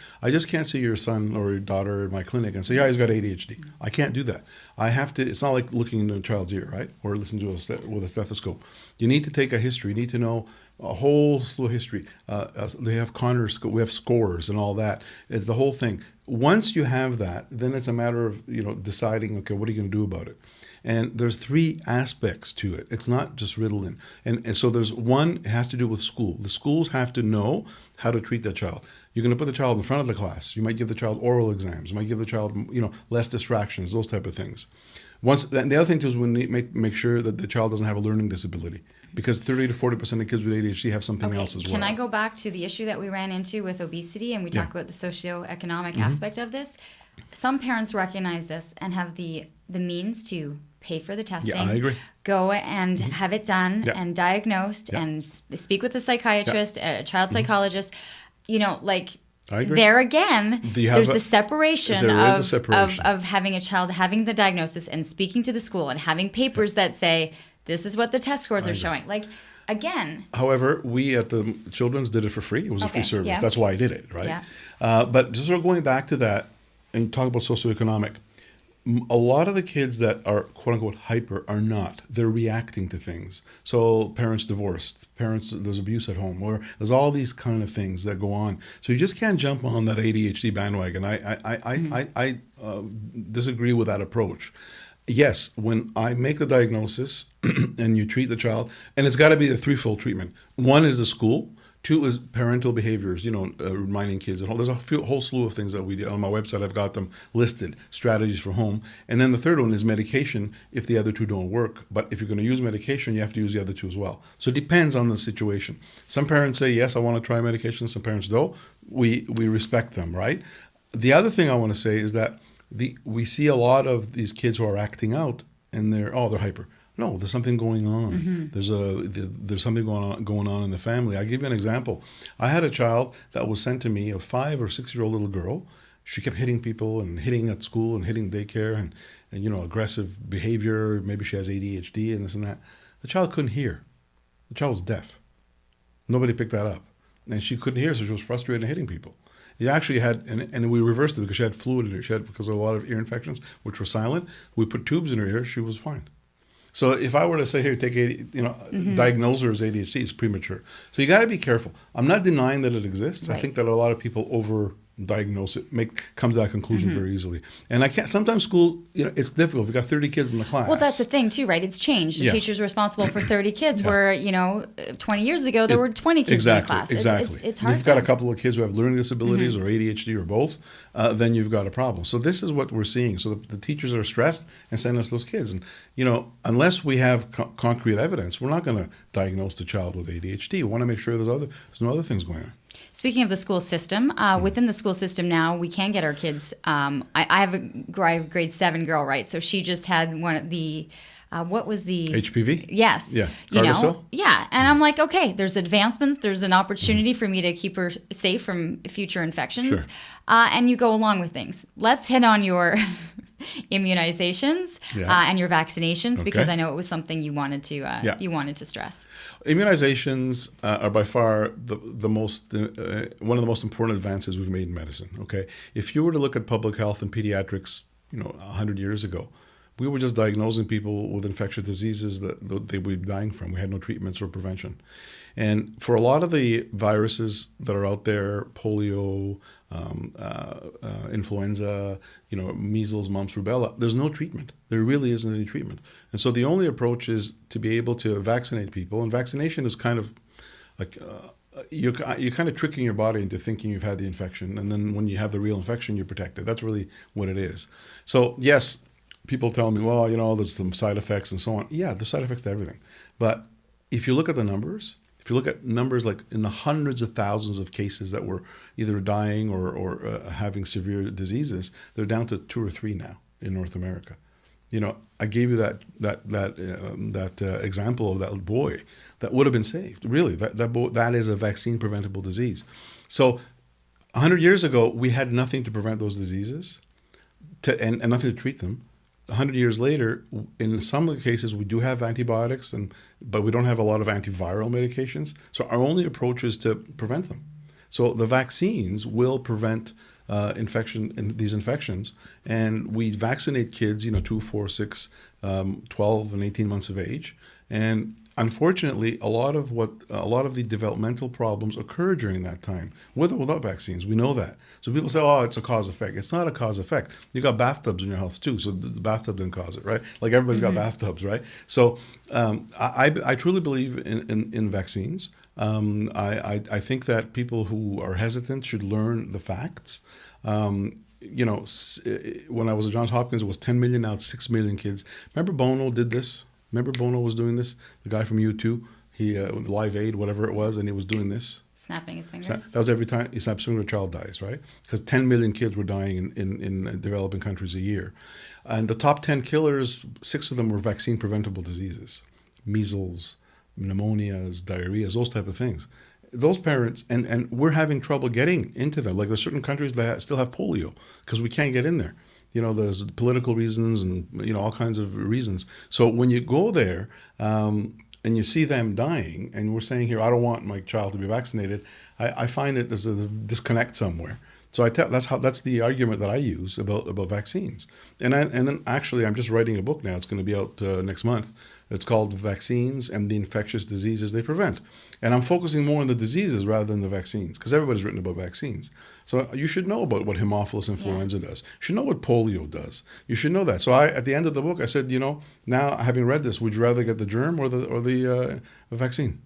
see your son or your daughter in my clinic and say, he's got ADHD. I can't do that. I have to. It's not like looking into a child's ear, right? Or listen to with a stethoscope. You need to take a history. You need to know a whole slew of history. They have Connors. We have scores and all that. It's the whole thing. Once you have that, then it's a matter of deciding, okay, what are you going to do about it? And there's 3 aspects to it. It's not just Ritalin. And so there's one, it has to do with school. The schools have to know how to treat that child. You're going to put the child in front of the class. You might give the child oral exams. You might give the child, less distractions, those type of things. And the other thing too is we need to make sure that the child doesn't have a learning disability, because 30 to 40% of kids with ADHD have something else as well. Can I go back to the issue that we ran into with obesity, and we talk about the socioeconomic aspect of this? Some parents recognize this and have the means to pay for the testing. Yeah, I agree. Go and have it done and diagnosed and speak with a psychiatrist, a child psychologist. I agree. There again, there's the separation of having a child having the diagnosis and speaking to the school and having papers that say, this is what the test scores are showing. Again. However, we at the Children's did it for free. It was a free service. Yeah. That's why I did it, right? Yeah. But just sort of going back to that and talk about socioeconomic, A lot of the kids that are quote unquote hyper are not. They're reacting to things. So parents divorced, parents, there's abuse at home, or there's all these kind of things that go on. So you just can't jump on that ADHD bandwagon. I disagree with that approach. Yes, when I make the diagnosis and you treat the child, and it's got to be a threefold treatment. One is the school. Two is parental behaviors, reminding kids at home. There's a whole slew of things that we do. On my website, I've got them listed, strategies for home. And then the third one is medication if the other two don't work. But if you're going to use medication, you have to use the other two as well. So it depends on the situation. Some parents say, yes, I want to try medication. Some parents don't. We respect them, right? The other thing I want to say is that we see a lot of these kids who are acting out and they're hyper. No, there's something going on. There's something going on in the family. I'll give you an example. I had a child that was sent to me, a 5 or 6 year old little girl. She kept hitting people and hitting at school and hitting daycare and aggressive behavior. Maybe she has ADHD and this and that. The child couldn't hear. The child was deaf. Nobody picked that up, and she couldn't hear, so she was frustrated and hitting people. He actually had, and we reversed it because she had fluid in her. Because of a lot of ear infections, which were silent. We put tubes in her ear. She was fine. So if I were to say, here, take diagnose her as ADHD, it's premature. So you got to be careful. I'm not denying that it exists. Right. I think that a lot of people over-diagnose it, come to that conclusion very easily. And sometimes school, it's difficult. We've got 30 kids in the class. Well, that's the thing too, right? It's changed. The teacher's responsible for 30 kids where, 20 years ago, there were 20 kids in the class. Exactly. It's hard. If you've got a couple of kids who have learning disabilities or ADHD or both, then you've got a problem. So this is what we're seeing. So the teachers are stressed and send us those kids. And, unless we have concrete evidence, we're not going to diagnose the child with ADHD. We want to make sure there's no other things going on. Speaking of the school system, within the school system now, we can get our kids. I have a grade 7 girl, right? So she just had one of the, what was the HPV? Yes. Yeah. Gardasil? Yeah. And I'm like, okay, there's advancements. There's an opportunity for me to keep her safe from future infections. Sure. And you go along with things. Let's hit on your immunizations and your vaccinations, because I know it was something you wanted to stress. Immunizations are by far the most one of the most important advances we've made in medicine. Okay, if you were to look at public health and pediatrics, 100 years ago, we were just diagnosing people with infectious diseases that they would be dying from. We had no treatments or prevention. And for a lot of the viruses that are out there, polio, influenza, measles, mumps, rubella, there's no treatment. There really isn't any treatment. And so the only approach is to be able to vaccinate people. And vaccination is kind of like you're kind of tricking your body into thinking you've had the infection. And then when you have the real infection, you're protected. That's really what it is. So yes, people tell me, well, there's some side effects and so on. Yeah, there's side effects to everything. But if you look at the numbers, if you look at numbers like in the hundreds of thousands of cases that were either dying or having severe diseases, they're down to 2 or 3 now in North America. I gave you that example of that boy that would have been saved. Really, that is a vaccine preventable disease. So 100 years ago, we had nothing to prevent those diseases and nothing to treat them. 100 years later, in some of the cases, we do have antibiotics, but we don't have a lot of antiviral medications. So our only approach is to prevent them. So the vaccines will prevent these infections, and we vaccinate kids, 2, 4, 6, 12, and 18 months of age. And unfortunately, a lot of the developmental problems occur during that time, with or without vaccines. We know that. So people say, oh, it's a cause effect. It's not a cause effect. You got bathtubs in your house too, so the bathtub didn't cause it, right? Like everybody's got bathtubs, right? So I truly believe in vaccines. I think that people who are hesitant should learn the facts. When I was at Johns Hopkins, it was 10 million, now it's 6 million kids. Remember Bono did this? Remember Bono was doing this? The guy from U2, he Live Aid, whatever it was, and he was doing this. Snapping his fingers? That was every time he snaps his finger, a child dies, right? Because 10 million kids were dying in developing countries a year. And the top 10 killers, 6 of them were vaccine-preventable diseases. Measles, pneumonias, diarrheas, those type of things. Those parents, and we're having trouble getting into them. Like there's certain countries that still have polio because we can't get in there. There's political reasons and, all kinds of reasons. So when you go there and you see them dying, and we're saying here, I don't want my child to be vaccinated, I find it there's a disconnect somewhere. So that's the argument that I use about vaccines. And then actually I'm just writing a book now. It's going to be out next month. It's called Vaccines and the Infectious Diseases They Prevent. And I'm focusing more on the diseases rather than the vaccines, because everybody's written about vaccines. So you should know about what Haemophilus influenza does. You should know what polio does. You should know that. So at the end of the book, I said, now having read this, would you rather get the germ or the vaccine?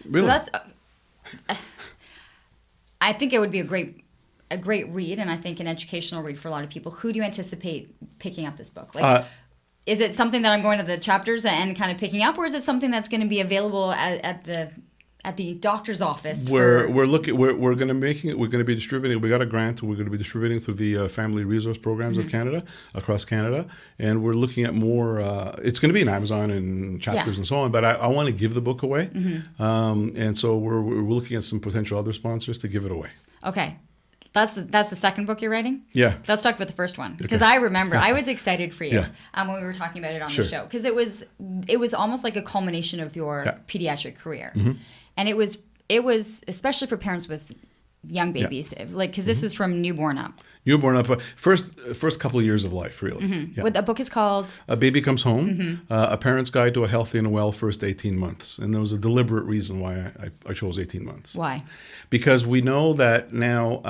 Really? So that's... I think it would be a great read, and I think an educational read for a lot of people. Who do you anticipate picking up this book? Is it something that I'm going to the chapters and kind of picking up, or is it something that's going to be available at the doctor's office? We're going to be distributing. We got a grant. We're going to be distributing through the Family Resource Programs of Canada, across Canada, and we're looking at more. It's going to be in Amazon and chapters and so on. But I want to give the book away, and so we're looking at some potential other sponsors to give it away. Okay. That's the second book you're writing? Yeah. Let's talk about the first one, because I remember I was excited for you when we were talking about it on the show, because it was almost like a culmination of your pediatric career, and it was especially for parents with young babies, because this is from newborn up. Newborn up, first couple of years of life, really. Yeah. What the book is called? A Baby Comes Home, A Parent's Guide to a Healthy and Well First 18 Months. And there was a deliberate reason why I chose 18 months. Why? Because we know that now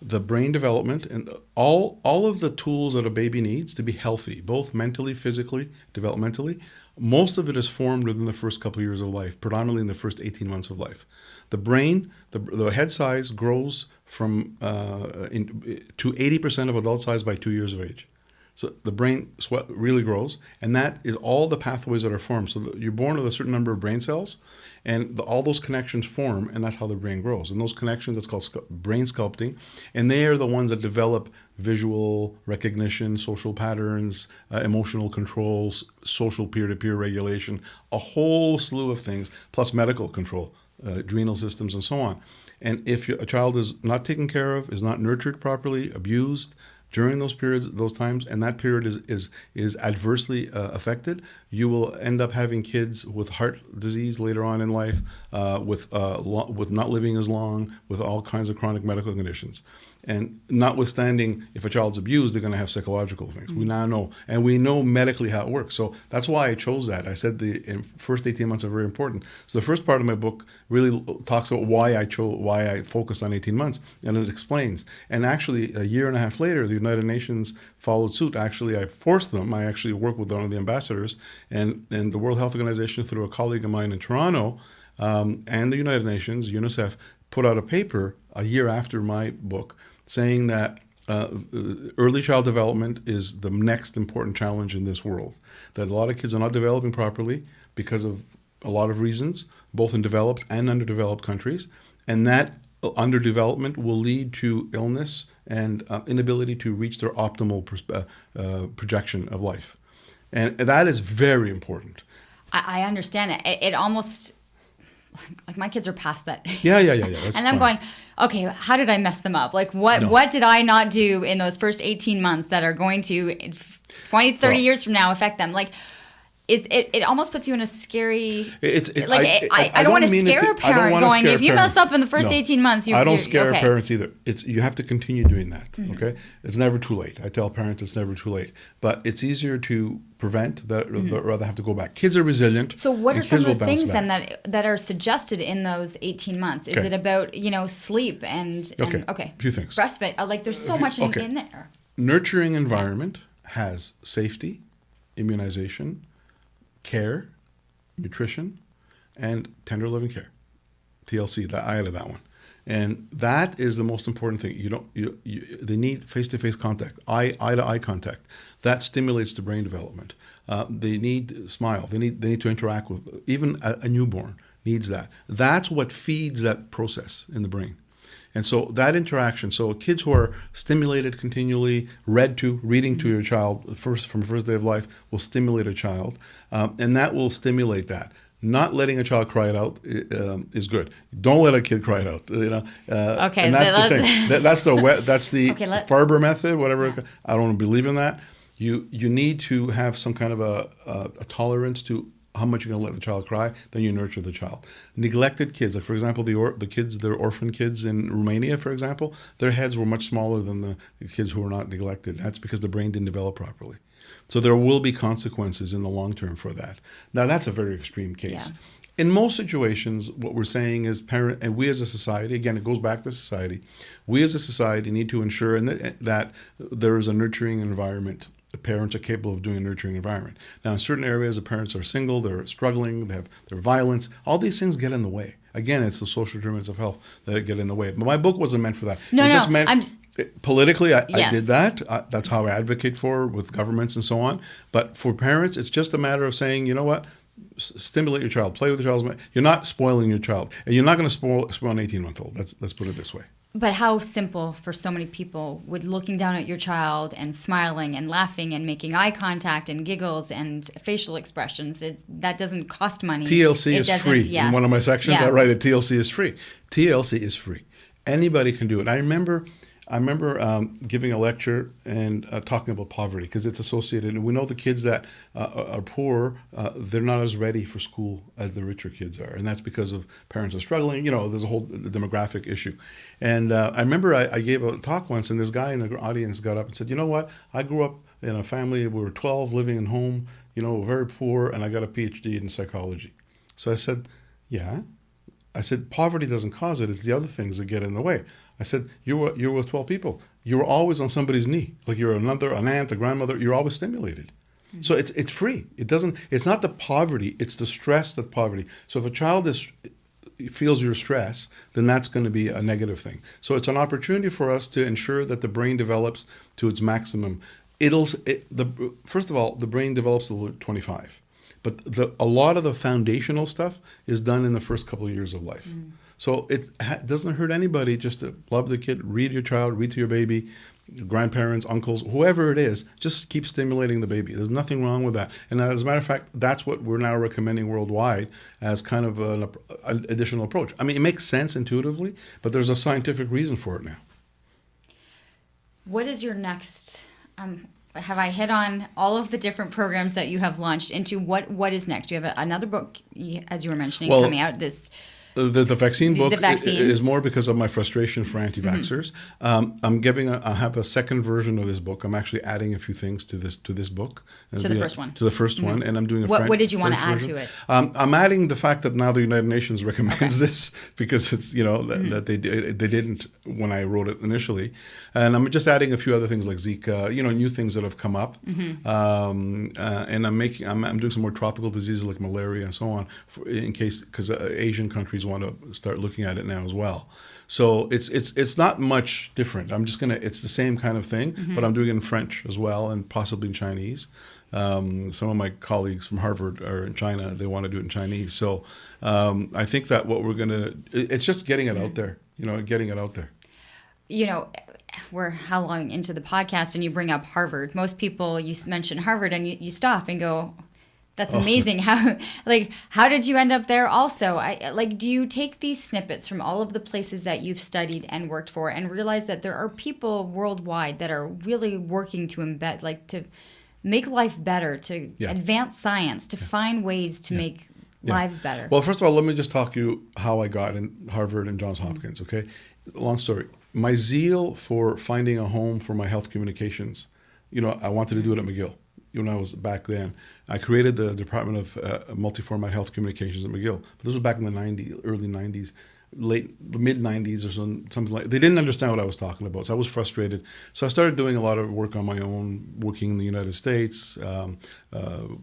the brain development and all of the tools that a baby needs to be healthy, both mentally, physically, developmentally, most of it is formed within the first couple of years of life, predominantly in the first 18 months of life. The brain, the head size grows from to 80% of adult size by 2 years of age. So the brain really grows, and that is all the pathways that are formed. So you're born with a certain number of brain cells, and all those connections form, and that's how the brain grows. And those connections, that's called brain sculpting, and they are the ones that develop visual recognition, social patterns, emotional controls, social peer-to-peer regulation, a whole slew of things, plus medical control, adrenal systems, and so on. And if a child is not taken care of, is not nurtured properly, abused during those periods, those times, and that period is adversely affected, you will end up having kids with heart disease later on in life, with not living as long, with all kinds of chronic medical conditions. And notwithstanding, if a child's abused, they're going to have psychological things. We now know, and we know medically how it works. So that's why I chose that. I said the first 18 months are very important. So the first part of my book really talks about why I focused on 18 months, and it explains. And actually, a year and a half later, the United Nations followed suit. Actually, I forced them. I actually worked with one of the ambassadors, and the World Health Organization, through a colleague of mine in Toronto, and the United Nations, UNICEF, put out a paper a year after my book saying that early child development is the next important challenge in this world. That a lot of kids are not developing properly because of a lot of reasons, both in developed and underdeveloped countries, and that underdevelopment will lead to illness and inability to reach their optimal projection of life. And that is very important. I understand it. It almost... Like my kids are past that. Yeah. That's and I'm fine. going, okay, how did I mess them up? Like what did I not do in those first 18 months that are going to 20, 30 years from now affect them? Like, it almost puts you in a scary... I don't want to scare a parent going, if you mess up in the first 18 months, I don't scare parents either. You have to continue doing that, okay? It's never too late. I tell parents it's never too late. But it's easier to prevent rather have to go back. Kids are resilient. So what are some of the things then that are suggested in those 18 months? Is it about, sleep and a few things. Breastfeed? There's so much in there. Nurturing environment has safety, immunization, care, nutrition, and tender loving care. TLC, I added that one. And that is the most important thing. They need face-to-face contact, eye-to-eye contact. That stimulates the brain development. They need smile. They need to interact with, even a newborn needs that. That's what feeds that process in the brain. And so that interaction, so kids who are stimulated continually, reading to your child from first day of life will stimulate a child, and that will stimulate that. Not letting a child cry it out is good. Don't let a kid cry it out. Okay, and that's the thing. That's the Farber method. Whatever. Yeah. I don't believe in that. You need to have some kind of a tolerance to how much you're going to let the child cry, then you nurture the child. Neglected kids, like for example, the kids, the orphan kids in Romania, for example, their heads were much smaller than the kids who were not neglected. That's because the brain didn't develop properly. So there will be consequences in the long term for that. Now, that's a very extreme case. Yeah. In most situations, what we're saying is and we as a society, again, it goes back to society, we as a society need to ensure that there is a nurturing environment. The parents are capable of doing a nurturing environment. Now, in certain areas, the parents are single, they're struggling, they have their violence. All these things get in the way. Again, it's the social determinants of health that get in the way. But my book wasn't meant for that. No, it just meant politically, I Yes. did that. That's how I advocate for with governments and so on. But for parents, it's just a matter of saying, you know what? Stimulate your child, play with your child. You're not spoiling your child, and you're not going to spoil an 18-month-old. Let's put it this way. But how simple for so many people with looking down at your child and smiling and laughing and making eye contact and giggles and facial expressions. That doesn't cost money. TLC is free. Yes. In one of my sections, Yeah. I write that TLC is free. TLC is free. Anybody can do it. I remember giving a lecture and talking about poverty because it's associated. And we know the kids that are poor, they're not as ready for school as the richer kids are. And that's because of parents are struggling. You know, there's a whole demographic issue. And I remember I gave a talk once, and this guy in the audience got up and said, you know what? I grew up in a family, we were 12 living in home, you know, very poor, and I got a PhD in psychology. So I said, yeah. I said, poverty doesn't cause it. It's the other things that get in the way. I said, you're with 12 people. You're always on somebody's knee. Like you're an aunt, a grandmother. You're always stimulated. Mm-hmm. So it's free. It's not the poverty. It's the stress that poverty. So if a child feels your stress, then that's going to be a negative thing. So it's an opportunity for us to ensure that the brain develops to its maximum. First of all, the brain develops till 25. But a lot of the foundational stuff is done in the first couple of years of life. Mm. So it doesn't hurt anybody just to love the kid, read your child, read to your baby, grandparents, uncles, whoever it is, just keep stimulating the baby. There's nothing wrong with that. And as a matter of fact, that's what we're now recommending worldwide as kind of an additional approach. I mean, it makes sense intuitively, but there's a scientific reason for it now. What is your next... have I hit on all of the different programs that you have launched into? What is next? You have another book, as you were mentioning, coming out this... The vaccine book the vaccine. is more because of my frustration for anti-vaxxers. Mm-hmm. I have a second version of this book. I'm actually adding a few things to this book. To the first one. To the first one, and I'm doing a What did you want to add version. To it? I'm adding the fact that now the United Nations recommends this because it's that they didn't when I wrote it initially, and I'm just adding a few other things like Zika, new things that have come up, and I'm doing some more tropical diseases like malaria and so on in case because Asian countries want to start looking at it now as well. So it's not much different. It's the same kind of thing, but I'm doing it in French as well and possibly in Chinese. Some of my colleagues from Harvard are in China. They want to do it in Chinese. So I think that what we're going to, it's just getting it out there, getting it out there. We're how long into the podcast and you bring up Harvard. Most people, you mention Harvard and you stop and go, that's amazing. How did you end up there also? Do you take these snippets from all of the places that you've studied and worked for and realize that there are people worldwide that are really working to embed, to make life better, to advance science, to find ways to make lives better? Well, first of all, let me just talk to you how I got in Harvard and Johns Hopkins, okay? Long story. My zeal for finding a home for my health communications, I wanted to do it at McGill. When I was back then, I created the Department of Multiformat Health Communications at McGill. But this was back in the early 90s, mid 90s or something like. They didn't understand what I was talking about, so I was frustrated. So I started doing a lot of work on my own, working in the United States,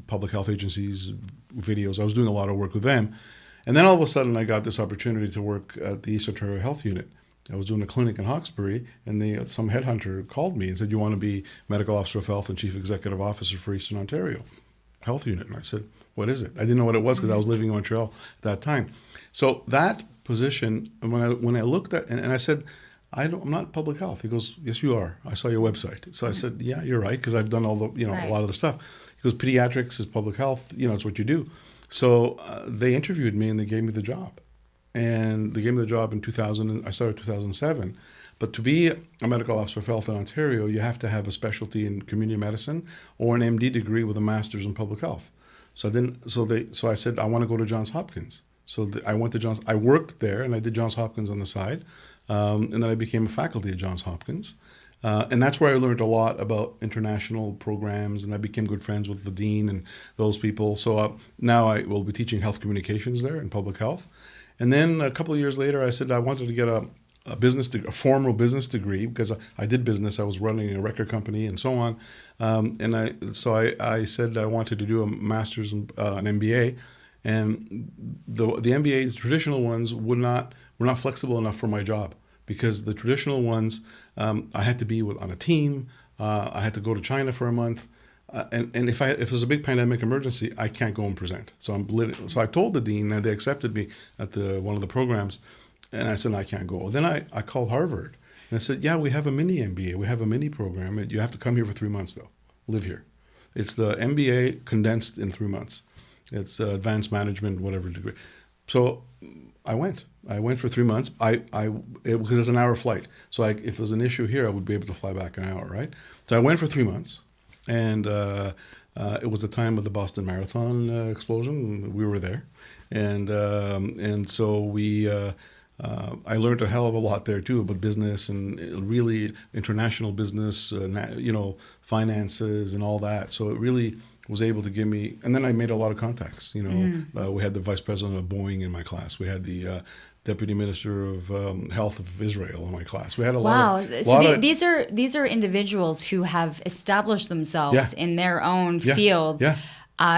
public health agencies, videos. I was doing a lot of work with them, and then all of a sudden I got this opportunity to work at the East Ontario Health Unit. I was doing a clinic in Hawkesbury, and some headhunter called me and said, you want to be Medical Officer of Health and Chief Executive Officer for Eastern Ontario Health Unit? And I said, what is it? I didn't know what it was because I was living in Montreal at that time. So that position, when I looked at, and I said, I'm not public health. He goes, yes, you are. I saw your website. So I said, yeah, you're right, because I've done all the, a lot of the stuff. He goes, pediatrics is public health. It's what you do. So they interviewed me and they gave me the job. And they gave me the job in 2000, and I started in 2007. But to be a medical officer of health in Ontario, you have to have a specialty in community medicine or an MD degree with a master's in public health. So I said, I want to go to Johns Hopkins. So I went to Johns. I worked there, and I did Johns Hopkins on the side, and then I became a faculty at Johns Hopkins, and that's where I learned a lot about international programs, and I became good friends with the dean and those people. So now I will be teaching health communications there and public health, and then a couple of years later, I said I wanted to get a formal business degree because I did business. I was running a record company and so on, and I said I wanted to do a master's, an MBA. And the MBAs, the traditional ones, were not flexible enough for my job, because the traditional ones, I had to be on a team. I had to go to China for a month, and if there's a big pandemic emergency, I can't go and present. So I told the dean, and they accepted me at one of the programs, and I said I can't go. Then I called Harvard, and I said, yeah, we have a mini MBA, we have a mini program. You have to come here for 3 months though, live here. It's the MBA condensed in 3 months. It's advanced management, whatever degree. So I went for 3 months. Because it's an hour flight. So if it was an issue here, I would be able to fly back an hour, right? So I went for 3 months, and it was the time of the Boston Marathon explosion. We were there, and so I learned a hell of a lot there too about business and really international business, finances and all that. So it really was able to give me, and then I made a lot of contacts. We had the vice president of Boeing in my class. We had the deputy minister of health of Israel in my class. We had a lot. Wow! So these are individuals who have established themselves in their own fields,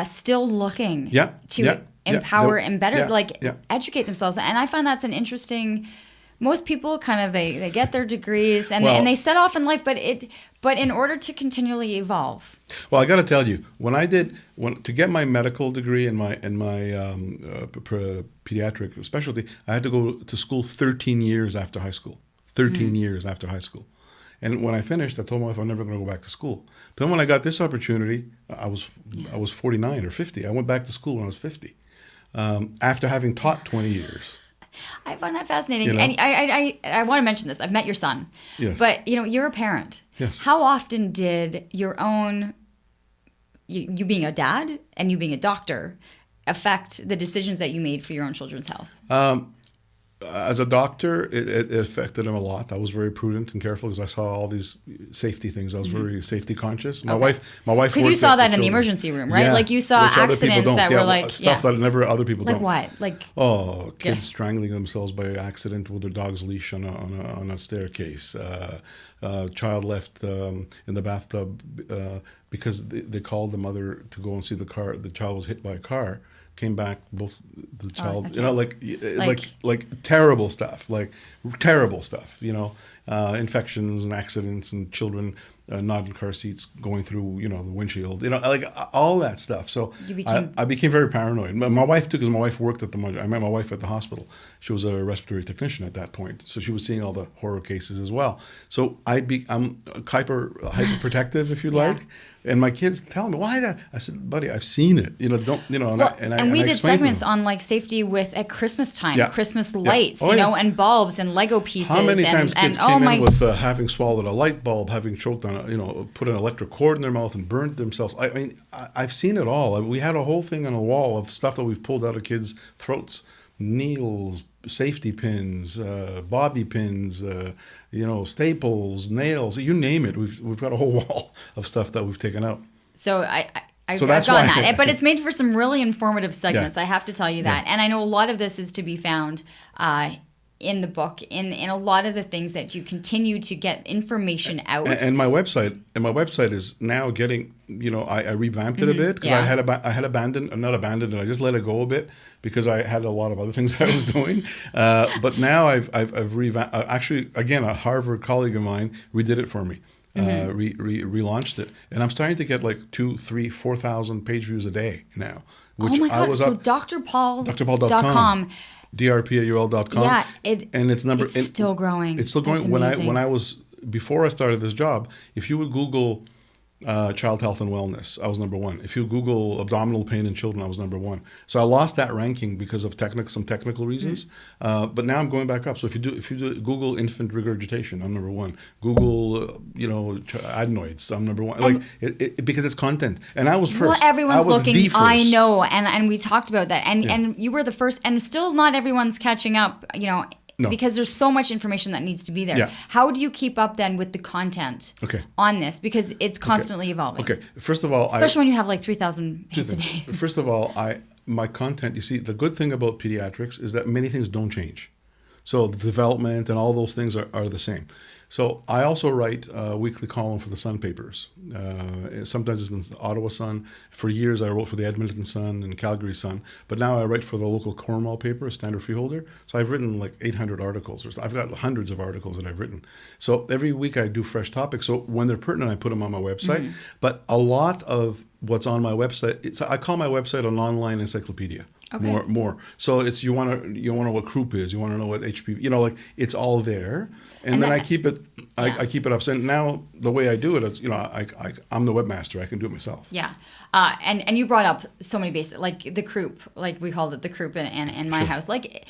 still looking to empower and better educate themselves. And I find that's an interesting. Most people kind of they get their degrees and they set off in life, but in order to continually evolve. Well, I got to tell you, to get my medical degree and my pediatric specialty, I had to go to school 13 years after high school. 13 years after high school. And when I finished, I told my wife I'm never going to go back to school. But then when I got this opportunity, I was 49 or 50. I went back to school when I was 50, after having taught 20 years. I find that fascinating. And I want to mention this. I've met your son. Yes. But, you're a parent. Yes. How often did your own, you being a dad and you being a doctor, affect the decisions that you made for your own children's health? As a doctor, it affected him a lot. I was very prudent and careful because I saw all these safety things. I was very safety conscious. My wife because you saw that in the emergency room, right? Yeah, like you saw accidents that were like stuff that other people don't. Like what? Kids strangling themselves by accident with their dog's leash on a staircase. Child left in the bathtub because they called the mother to go and see the car. The child was hit by a car. Came back, both the child, like terrible stuff, infections and accidents and children not in car seats going through, the windshield, all that stuff. So I became very paranoid. My wife too, because my wife worked I met my wife at the hospital. She was a respiratory technician at that point. So she was seeing all the horror cases as well. So I'm hyper protective, if you like. And my kids tell me, why that? I said, buddy, I've seen it. And we did segments on Christmas time, Christmas lights, and bulbs and Lego pieces. How many times kids came in with having swallowed a light bulb, having choked on put an electric cord in their mouth and burnt themselves. I mean, I've seen it all. We had a whole thing on a wall of stuff that we've pulled out of kids' throats. Needles, safety pins, bobby pins, staples, nails, you name it. We've got a whole wall of stuff that we've taken out. So I've gotten that. But it's made for some really informative segments, I have to tell you that. And I know a lot of this is to be found in the book, in a lot of the things that you continue to get information out. And my website is now getting, I revamped it a bit because I had abandoned, not abandoned, and I just let it go a bit because I had a lot of other things I was doing. But now I've revamped. Actually, again, a Harvard colleague of mine redid it for me. Relaunched it, and I'm starting to get like 2,000, 3,000, 4,000 page views a day now. Which oh my God! I was so up, drpaul.com. drpaul.com. Yeah, it's still growing. It's still growing. Before I started this job, if you would Google child health and wellness, I was number one. If you Google abdominal pain in children, I was number one. So I lost that ranking because of some technical reasons. But now I'm going back up. So if you do Google infant regurgitation, I'm number one. Google, adenoids, I'm number one. Like because it's content. And I was first. Well, everyone's looking. The first. I know, and we talked about that. And you were the first, and still not everyone's catching up. No. Because there's so much information that needs to be there. Yeah. How do you keep up then with the content on this? Because it's constantly evolving. Okay. First of all, especially when you have like 3,000 hits a day. First of all, my content, you see, the good thing about pediatrics is that many things don't change. So the development and all those things are the same. So I also write a weekly column for the Sun papers. Sometimes it's in the Ottawa Sun. For years I wrote for the Edmonton Sun and Calgary Sun. But now I write for the local Cornwall paper, a Standard Freeholder. So I've written like 800 articles. I've got hundreds of articles that I've written. So every week I do fresh topics. So when they're pertinent, I put them on my website. But a lot of what's on my website, I call my website an online encyclopedia. Okay. More. So it's you want to know what croup is. You want to know what HPV. It's all there, and then I keep it. I keep it up. So now the way I do it is, I'm the webmaster. I can do it myself. Yeah, and you brought up so many basics, like the croup, like we called it the croup in my house. Like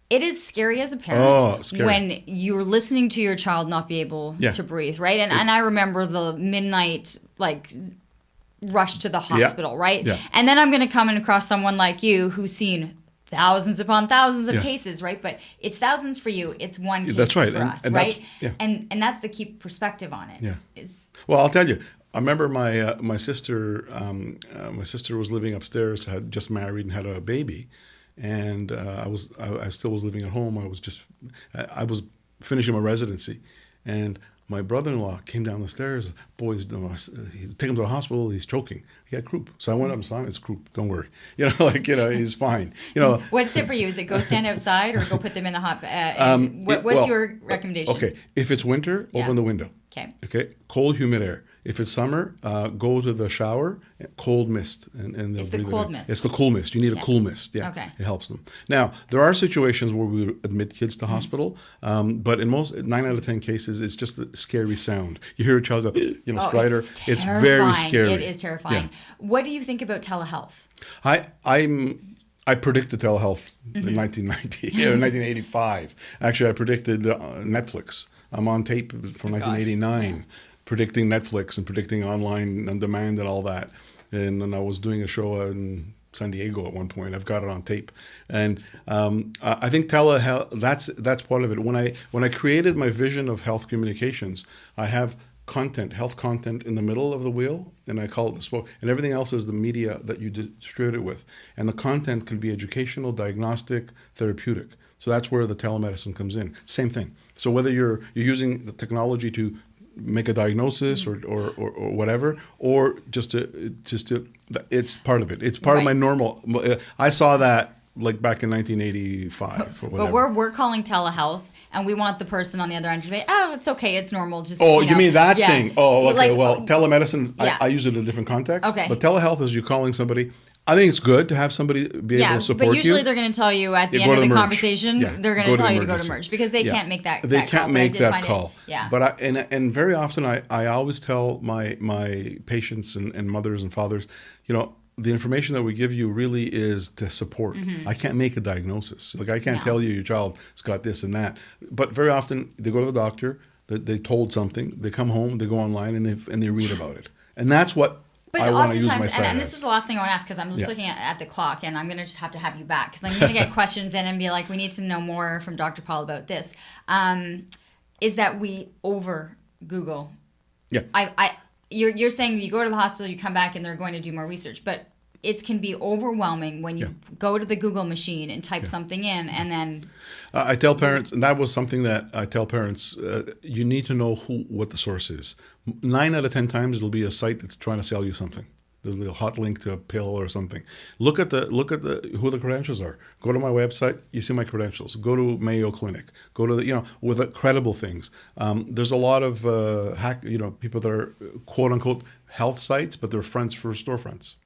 it is scary as a parent when you're listening to your child not be able to breathe, right? And I remember the midnight rush to the hospital, right? Yeah. And then I'm going to come across someone like you who's seen thousands upon thousands of cases, right? But it's thousands for you. It's one case that's right. for us, and right? That's, and that's the key perspective on it. Yeah. Well, I'll tell you. I remember my sister. My sister was living upstairs, had just married and had a baby, and I still was living at home. I was finishing my residency, and my brother-in-law came down the stairs. Boys, take him to the hospital. He's choking. He had croup. So I went up and saw him. It's croup. Don't worry. He's fine. What's it for you? Is it go stand outside or go put them in the hot? What's your recommendation? Okay. If it's winter, open the window. Okay. Cold, humid air. If it's summer, go to the shower, cold mist. And it's the cold mist. It's the cool mist. You need a cool mist. Yeah. Okay. It helps them. Now, there are situations where we admit kids to hospital, but in 9 out of 10 cases, it's just a scary sound. You hear a child go, stridor. It's very scary. It is terrifying. Yeah. What do you think about telehealth? I predicted telehealth in 1985. Actually, I predicted Netflix. I'm on tape from 1989. Predicting Netflix and predicting online on demand and all that. And then I was doing a show in San Diego at one point. I've got it on tape. And I think telehealth, that's part of it. When I created my vision of health communications, I have health content in the middle of the wheel, and I call it the spoke. And everything else is the media that you distribute it with. And the content can be educational, diagnostic, therapeutic. So that's where the telemedicine comes in. Same thing. So whether you're using the technology to make a diagnosis or whatever, or just to it's part of it. It's part of my normal. I saw that like back in 1985 or whatever. But we're calling telehealth, and we want the person on the other end to say, "Oh, it's okay, it's normal." Just you mean that thing? Oh, okay. Like, telemedicine. I use it in a different context. Okay. But telehealth is you calling somebody. I think it's good to have somebody be able to support you. But usually they're going to tell you at the end of the conversation, they're going to tell you to go to Merge because they can't make that call. They can't make that call. Yeah. But and very often I always tell my patients and mothers and fathers, the information that we give you really is to support. I can't make a diagnosis. Like I can't tell you your child's got this and that. But very often they go to the doctor, they told something, they come home, they go online and they read about it. And that's what But I want to use my site and this is the last thing I want to ask because I'm just looking at the clock and I'm going to just have to have you back because I'm going to get questions in and be like, we need to know more from Dr. Paul about this. Is that we over Google? Yeah. You're saying you go to the hospital, you come back, and they're going to do more research, but it can be overwhelming when you go to the Google machine and type something in, and then I tell parents, and that was something that I tell parents, you need to know what the source is. 9 out of 10 times it'll be a site that's trying to sell you something. There's a little hot link to a pill or something. Look at who the credentials are. Go to my website, you see my credentials. Go to Mayo Clinic. Go to with credible things. There's a lot of people that are quote unquote health sites, but they're fronts for storefronts.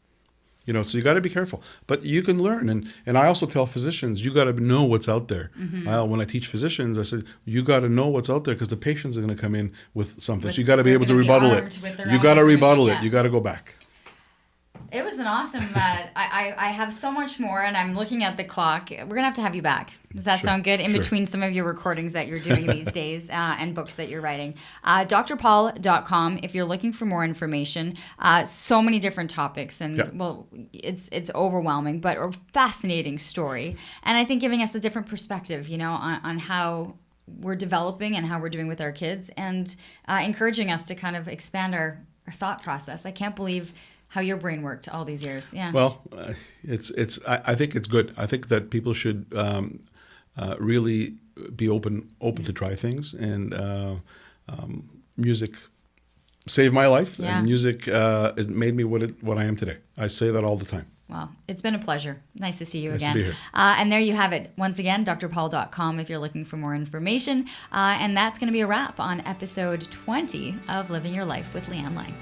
So you got to be careful. But you can learn. And I also tell physicians, you got to know what's out there. When I teach physicians, I said, you got to know what's out there because the patients are going to come in with something. So you got to be able to rebuttal it. You got to rebuttal it. You got to go back. It was an awesome, I have so much more, and I'm looking at the clock. We're going to have you back. Does that sound good? In between some of your recordings that you're doing these days and books that you're writing. drpaul.com if you're looking for more information. So many different topics, and well, it's overwhelming, but a fascinating story. And I think giving us a different perspective, on how we're developing and how we're doing with our kids, and encouraging us to kind of expand our thought process. I can't believe how your brain worked all these years. Yeah. Well, I think it's good. I think that people should really be open to try things. And music saved my life, and music has made me what I am today. I say that all the time. Well, it's been a pleasure. Nice to see you again. To be here. And there you have it. Once again, drpaul.com if you're looking for more information. And that's going to be a wrap on episode 20 of Living Your Life with Leanne Lang.